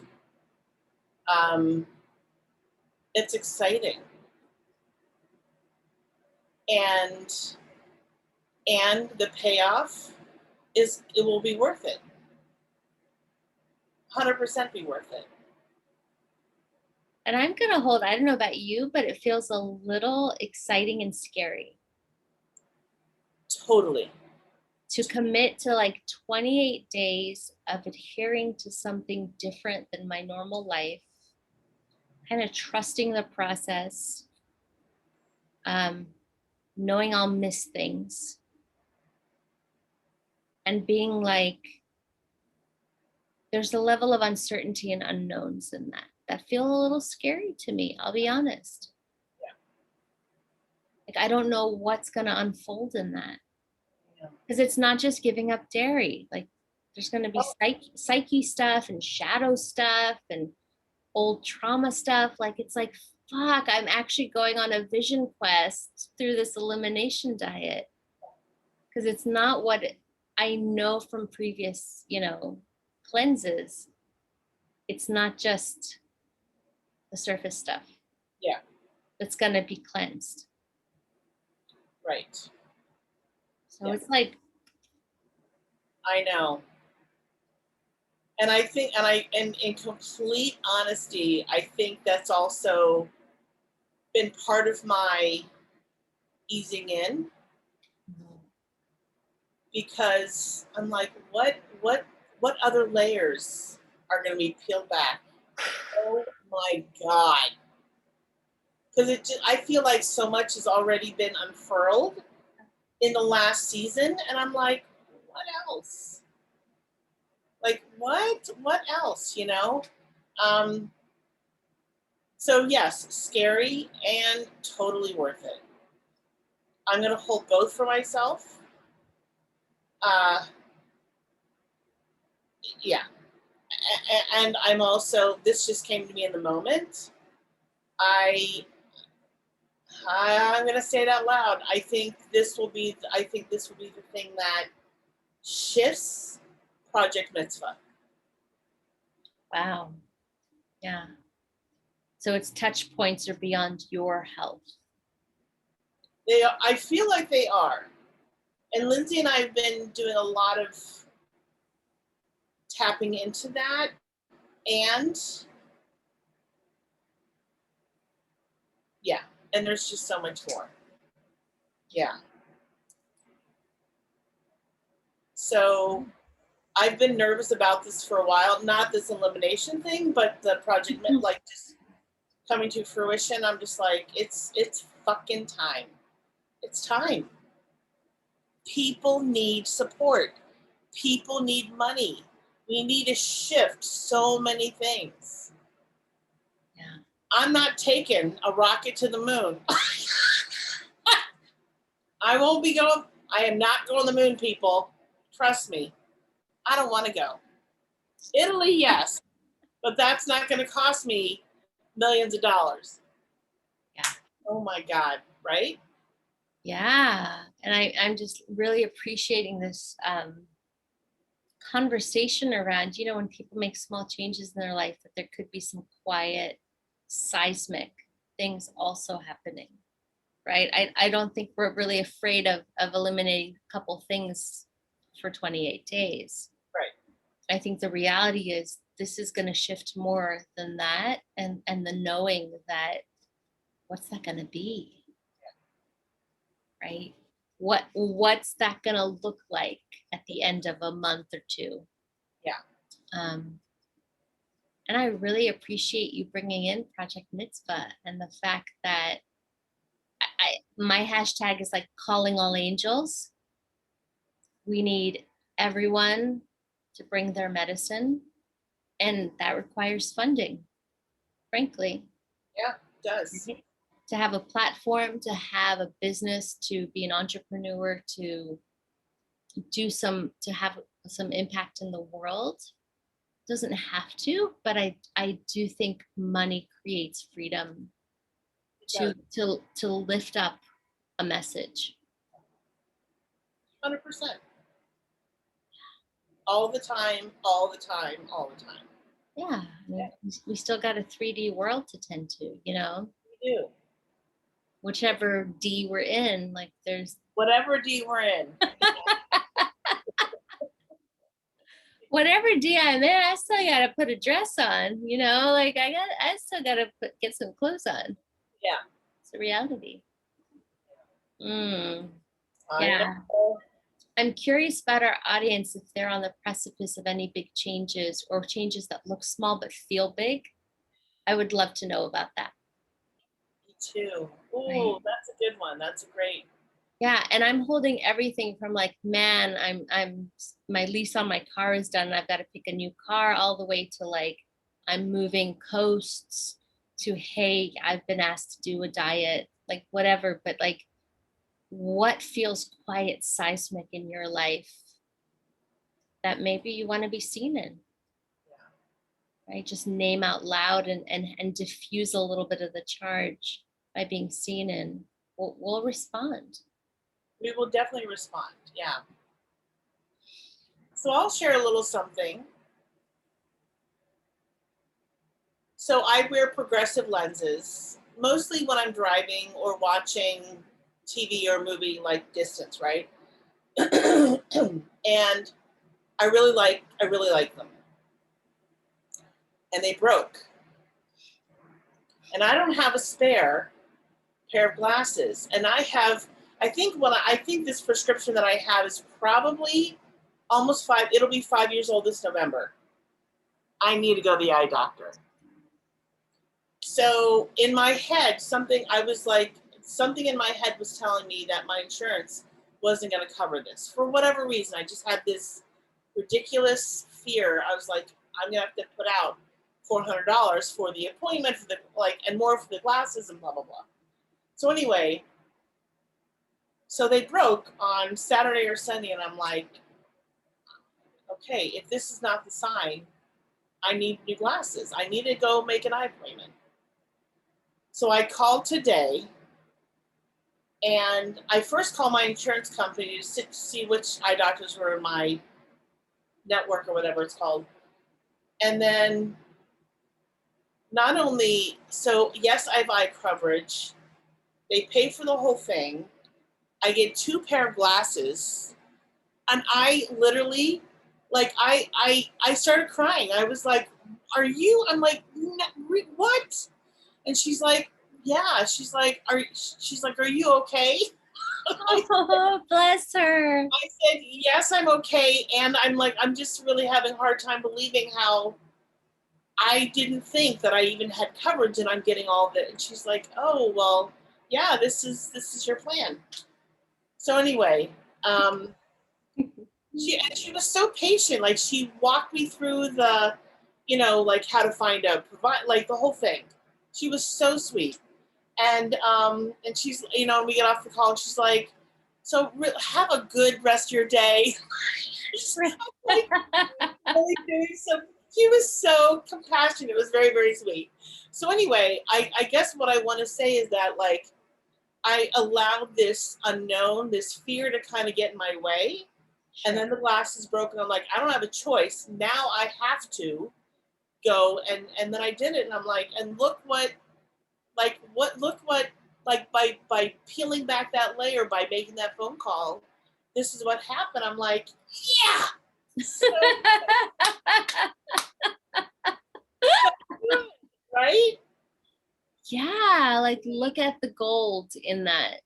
It's exciting. And the payoff is it will be worth it. 100% be worth it. And I'm going to hold, I don't know about you, but it feels a little exciting and scary. Totally. To commit to like 28 days of adhering to something different than my normal life, kind of trusting the process, knowing I'll miss things, and being like, there's a level of uncertainty and unknowns in that feel a little scary to me, I'll be honest. Yeah. Like, I don't know what's going to unfold in that. Because Yeah. it's not just giving up dairy. Like, there's going to be psyche stuff and shadow stuff and old trauma stuff. Like, it's like, fuck, I'm actually going on a vision quest through this elimination diet. Because it's not what I know from previous, cleanses. It's not just the surface stuff. Yeah. That's going to be cleansed. Right. So It's like, I know. And I think, and in complete honesty, I think that's also been part of my easing in because I'm like, what other layers are going to be peeled back? Oh my God. Because I feel like so much has already been unfurled in the last season, and I'm like, what else? Like, what else, you know? Um, so yes, scary and totally worth it. I'm gonna hold both for myself. Uh, yeah, and I'm also. This just came to me in the moment. I I'm gonna say it out loud. I think this will be. I think this will be the thing that shifts Project Mitzvah. Wow. Yeah. So its touch points are beyond your health. I feel like they are. And Lindsay and I have been doing a lot of tapping into that. And yeah, and there's just so much more. Yeah. So I've been nervous about this for a while. Not this elimination thing, but the project, like, just coming to fruition. I'm just like, it's fucking time. It's time. People need support. People need money. We need to shift so many things. Yeah. I'm not taking a rocket to the moon. I won't be going. I am not going to the moon, people. Trust me. I don't want to go. Italy, yes, but that's not going to cost me millions of dollars. Yeah. Oh my God, right? Yeah. And I'm just really appreciating this conversation around, when people make small changes in their life, that there could be some quiet, seismic things also happening. Right. I don't think we're really afraid of eliminating a couple things for 28 days. Right. I think the reality is this is going to shift more than that, and the knowing that what's that going to be, right? What's that going to look like at the end of a month or two? Yeah. And I really appreciate you bringing in Project Mitzvah and the fact that my hashtag is like calling all angels. We need everyone to bring their medicine, and that requires funding, frankly. Yeah, it does. To have a platform, to have a business, to be an entrepreneur, to have some impact in the world. Doesn't have to, but I do think money creates freedom to lift up a message. 100%. All the time, all the time, all the time. Yeah, we still got a 3D world to tend to, We do. whichever D we're in, like there's whatever D we're in. Whatever D I'm in, I still gotta put a dress on, like I still gotta get some clothes on. Yeah. It's a reality. I Yeah. know. I'm curious about our audience, if they're on the precipice of any big changes or changes that look small but feel big. I would love to know about that. Me too. Ooh, Right. that's a good one. That's a great. Yeah, and I'm holding everything from like, man, I'm my lease on my car is done and I've got to pick a new car, all the way to like I'm moving coasts, to hey, I've been asked to do a diet, like whatever, but like what feels quiet, seismic in your life that maybe you want to be seen in. Right? Just name out loud and diffuse a little bit of the charge by being seen in. We'll respond. We will definitely respond. Yeah. So I'll share a little something. So I wear progressive lenses, mostly when I'm driving or watching TV or movie like distance, right? And I really like them. And they broke. And I don't have a spare pair of glasses. And I have I think this prescription that I have is probably almost 5. It'll be 5 years old this November. I need to go to the eye doctor. So in my head, something in my head was telling me that my insurance wasn't going to cover this for whatever reason. I just had this ridiculous fear. I was like, I'm going to have to put out $400 for the appointment for the and more for the glasses and blah blah blah. So anyway, so they broke on Saturday or Sunday, and I'm like, okay, if this is not the sign, I need new glasses. I need to go make an eye appointment. So I called today, and I first called my insurance company to see which eye doctors were in my network or whatever it's called. And then not only, so yes, I have eye coverage. They pay for the whole thing. I get 2 pair of glasses. And I literally, I started crying. I was like, I'm like, what? And she's like, yeah. She's like, are you okay? Oh, bless her. I said, yes, I'm okay. And I'm like, I'm just really having a hard time believing how I didn't think that I even had coverage and I'm getting all of it. And she's like, oh, well, yeah, this is your plan. So anyway, she was so patient. Like she walked me through the, like how to find a provide, like the whole thing. She was so sweet. And she's, we get off the call and she's like, so have a good rest of your day. Like, really doing some, she was so compassionate. It was very, very sweet. So anyway, I guess what I want to say is that like I allowed this unknown, this fear to kind of get in my way. And then the glass is broken. I'm like, I don't have a choice. Now I have to go. And then I did it. And I'm like, and look what, by peeling back that layer, by making that phone call, this is what happened. I'm like, yeah. So, right? Yeah, like look at the gold in that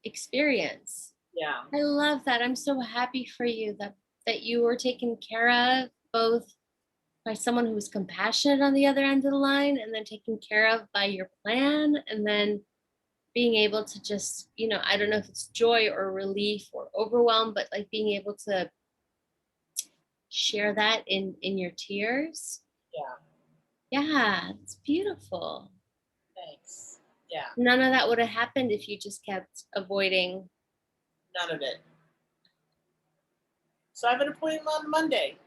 experience. Yeah. I love that. I'm so happy for you that you were taken care of both by someone who was compassionate on the other end of the line and then taken care of by your plan and then being able to just, I don't know if it's joy or relief or overwhelm, but like being able to share that in your tears. Yeah, it's beautiful. Thanks. Yeah. None of that would have happened if you just kept avoiding. None of it. So I have an appointment on Monday.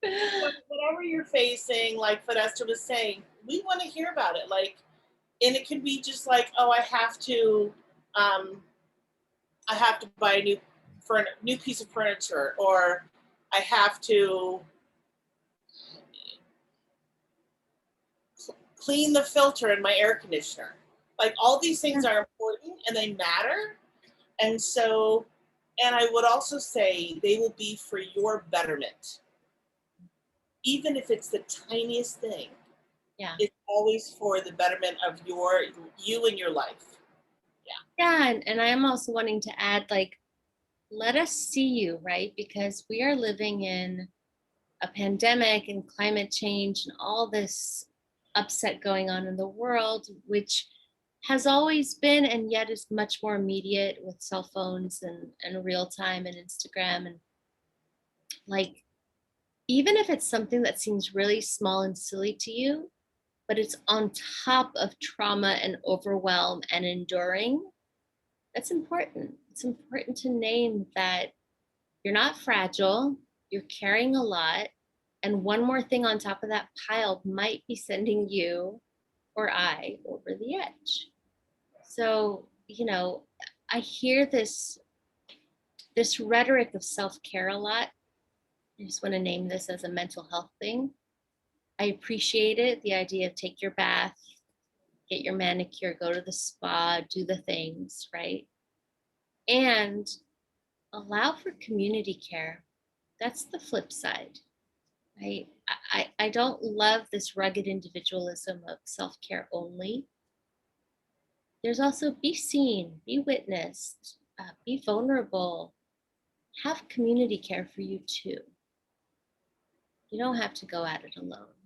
Whatever you're facing, like Fidesta was saying, we want to hear about it. Like, and it can be just like, oh, I have to buy a new piece of furniture, or I have to clean the filter in my air conditioner. Like all these things are important and they matter. And so, and I would also say they will be for your betterment. Even if it's the tiniest thing. Yeah. It's always for the betterment of you and your life. Yeah. And I am also wanting to add, like, let us see you, right? Because we are living in a pandemic and climate change and all this upset going on in the world, which has always been and yet is much more immediate with cell phones and real time and Instagram. And like, even if it's something that seems really small and silly to you, but it's on top of trauma and overwhelm and enduring, that's important. It's important to name that you're not fragile, you're carrying a lot. And one more thing on top of that pile might be sending you or I over the edge. So, I hear this rhetoric of self-care a lot. I just want to name this as a mental health thing. I appreciate it, the idea of take your bath, get your manicure, go to the spa, do the things, right? And allow for community care. That's the flip side, right? I don't love this rugged individualism of self-care only. there's also be seen, be witnessed, be vulnerable, have community care for you too. You don't have to go at it alone.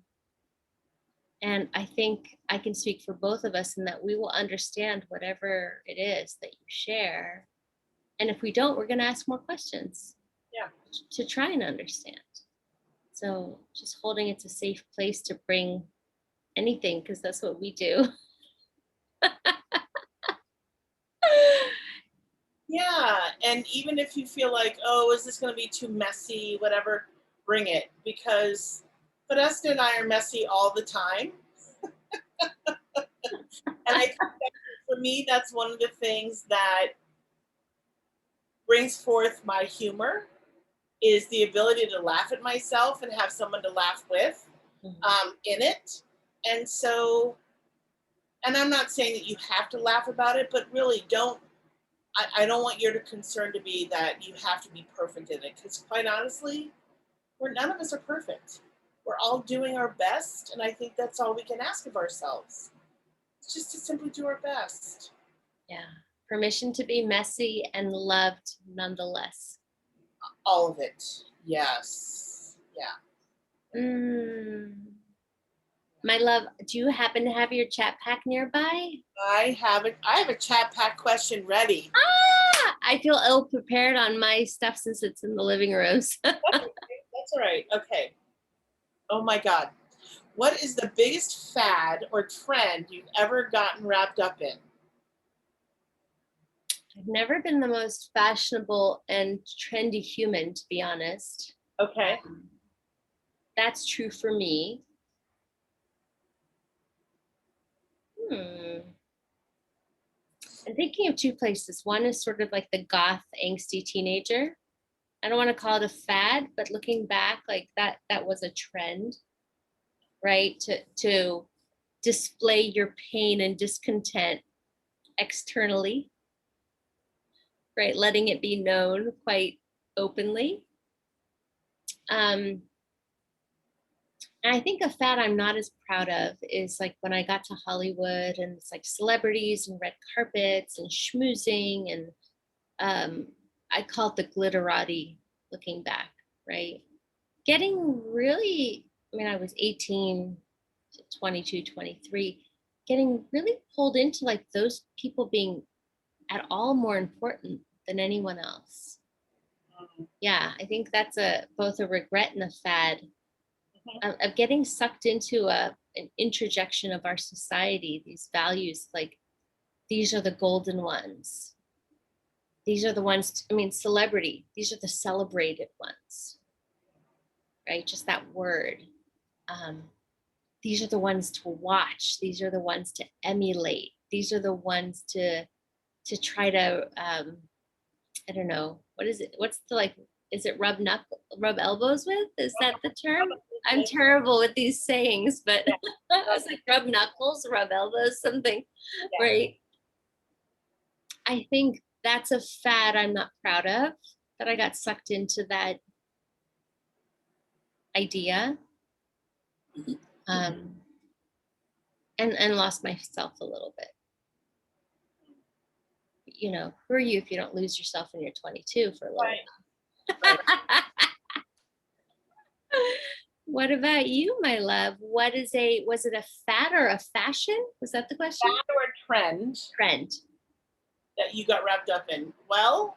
And I think I can speak for both of us in that we will understand whatever it is that you share. And if we don't, we're going to ask more questions. Yeah. To try and understand. So just holding it's a safe place to bring anything, because that's what we do. Yeah. And even if you feel like, oh, is this going to be too messy, whatever, bring it. Because Podesta and I are messy all the time. And I think that for me, that's one of the things that brings forth my humor is the ability to laugh at myself and have someone to laugh with in it. And so, and I'm not saying that you have to laugh about it, but really I don't want your concern to be that you have to be perfect in it. Because quite honestly, none of us are perfect. We're all doing our best. And I think that's all we can ask of ourselves. It's just to simply do our best. Yeah. Permission to be messy and loved nonetheless. All of it. Yes. Yeah. My love, do you happen to have your chat pack nearby? I have a chat pack question ready. I feel ill prepared on my stuff since it's in the living rooms. That's all right. Okay. Oh my God. What is the biggest fad or trend you've ever gotten wrapped up in? I've never been the most fashionable and trendy human, to be honest. Okay. That's true for me. I'm thinking of two places. One is sort of like the goth, angsty teenager. I don't want to call it a fad, but looking back, like that was a trend, right? To display your pain and discontent externally, right? Letting it be known quite openly. And I think a fad I'm not as proud of is like when I got to Hollywood and it's like celebrities and red carpets and schmoozing and I call it the glitterati looking back, right? Getting really, I mean, I was 18 to 22, 23, getting really pulled into like those people being at all more important than anyone else. Yeah, I think that's both a regret and a fad of getting sucked into an introjection of our society, these values, like these are the golden ones. These are the ones, I mean, celebrity, these are the celebrated ones, right? Just that word. These are the ones to watch. These are the ones to emulate. These are the ones to try to, I don't know, what is it? What's the like, is it rub elbows with? Is that the term? I'm terrible with these sayings, but I was like rub knuckles, rub elbows, something, right? I think that's a fad I'm not proud of, that I got sucked into that idea and lost myself a little bit. You know, who are you if you don't lose yourself when you're 22 for a little while? What about you, my love? Was it a fad or a fashion? Was that the question? Fad or trend? Trend. That you got wrapped up in? Well,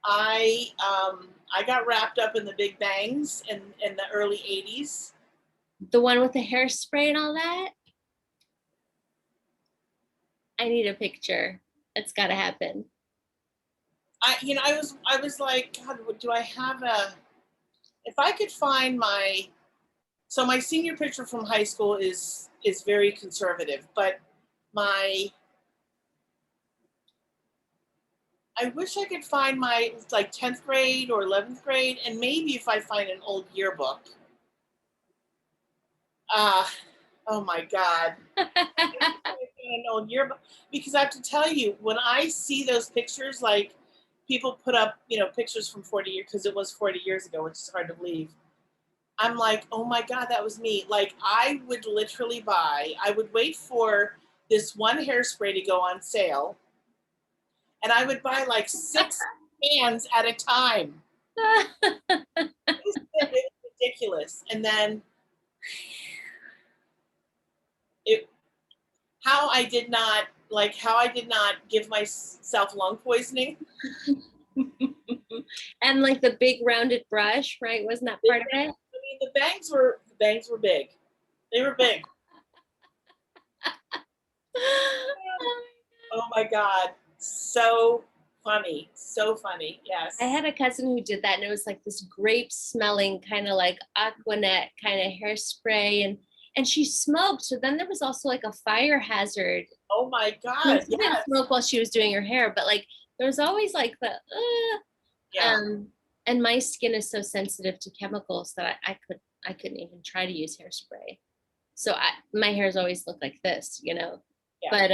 I got wrapped up in the big bangs in the early 80s. The one with the hairspray and all that? I need a picture. It's got to happen. I was like, God, do I have if I could find my senior picture from high school is very conservative, but I wish I could find my like 10th grade or 11th grade, and maybe if I find an old yearbook. Oh my God. An old yearbook, because I have to tell you, when I see those pictures, like people put up, pictures from 40 years, because it was 40 years ago, which is hard to believe. I'm like, oh my God, that was me. Like I would wait for this one hairspray to go on sale, and I would buy like 6 cans at a time. It was ridiculous. And then how I did not give myself lung poisoning. And like the big rounded brush, right? Wasn't that part of it? I mean, the bangs were big. They were big. Oh my God. So funny. So funny. Yes. I had a cousin who did that, and it was like this grape smelling kind of like Aquanet kind of hairspray, and she smoked. So then there was also like a fire hazard. Oh my God. She didn't smoke while she was doing her hair, but like there was always like the and my skin is so sensitive to chemicals that I couldn't even try to use hairspray. So my hairs always look like this, you know. Yeah. But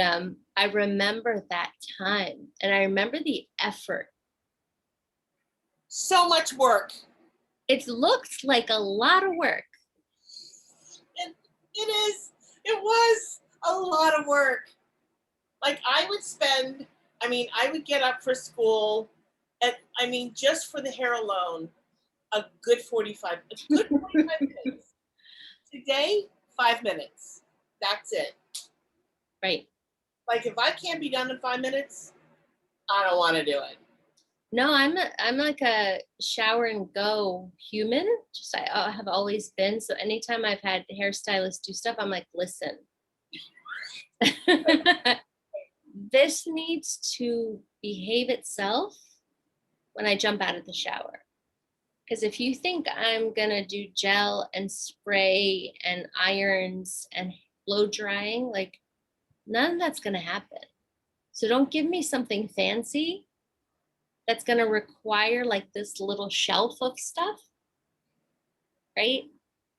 I remember that time, and I remember the effort. So much work. It looked like a lot of work. It was a lot of work. Like I would get up for school, and just for the hair alone, a good 45 minutes. Today, 5 minutes. That's it. Right. Like if I can't be done in 5 minutes, I don't want to do it. No, I'm like a shower and go human. Just I have always been. So anytime I've had hairstylists do stuff, I'm like, listen, this needs to behave itself when I jump out of the shower. Because if you think I'm gonna do gel and spray and irons and blow drying, like none of that's gonna happen. So don't give me something fancy that's gonna require like this little shelf of stuff, right?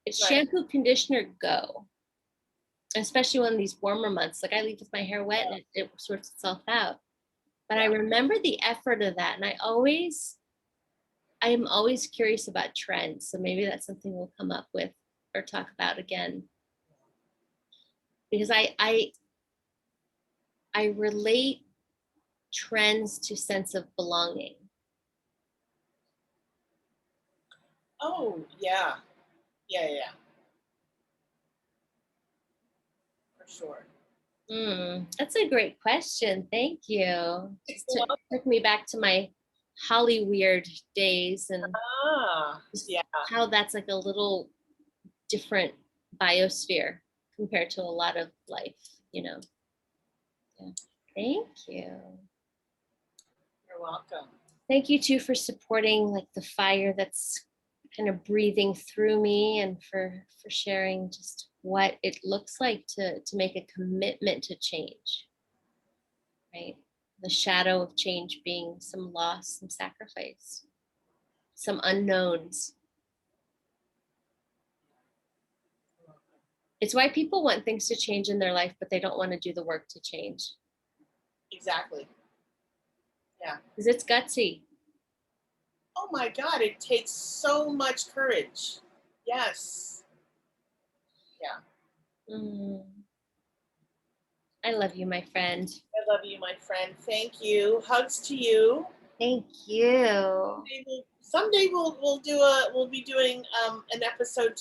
It's right. Shampoo, conditioner, go. Especially when these warmer months, like I leave with my hair wet and it sorts itself out. But I remember the effort of that, and I am always curious about trends. So maybe that's something we'll come up with or talk about again. Because I relate trends to sense of belonging. Oh, yeah. Yeah. For sure. That's a great question. Thank you. Just took me back to my Hollyweird days and how that's like a little different biosphere compared to a lot of life, you know. Yeah. Thank you. You're welcome. Thank you too for supporting like the fire that's kind of breathing through me, and for sharing just what it looks like to make a commitment to change, right? The shadow of change being some loss, some sacrifice, some unknowns. It's why people want things to change in their life, but they don't want to do the work to change. Exactly. Yeah. Because it's gutsy. Oh my God, it takes so much courage. Yes. Yeah. I love you, my friend. I love you, my friend. Thank you. Hugs to you. Thank you. Someday we'll be doing an episode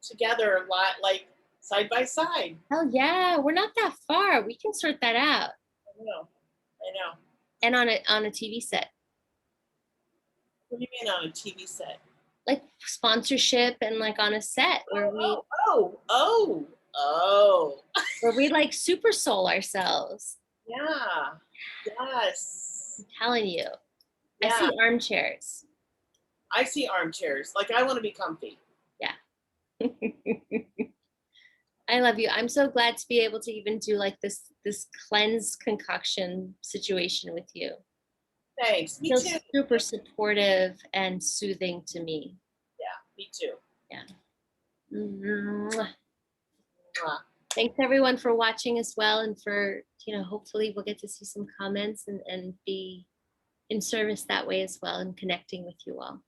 together a lot, like side by side. Oh yeah, we're not that far. We can sort that out. I know. And on a TV set. What do you mean on a TV set? Like sponsorship and like on a set where where we like super soul ourselves. Yeah. Yes. I'm telling you. Yeah. I see armchairs. Like I want to be comfy. Yeah. I love you. I'm so glad to be able to even do like this cleanse concoction situation with you. Thanks. Me too. Super supportive and soothing to me. Yeah, me too. Yeah. Mwah. Thanks everyone for watching as well, and for, hopefully we'll get to see some comments and be in service that way as well, and connecting with you all.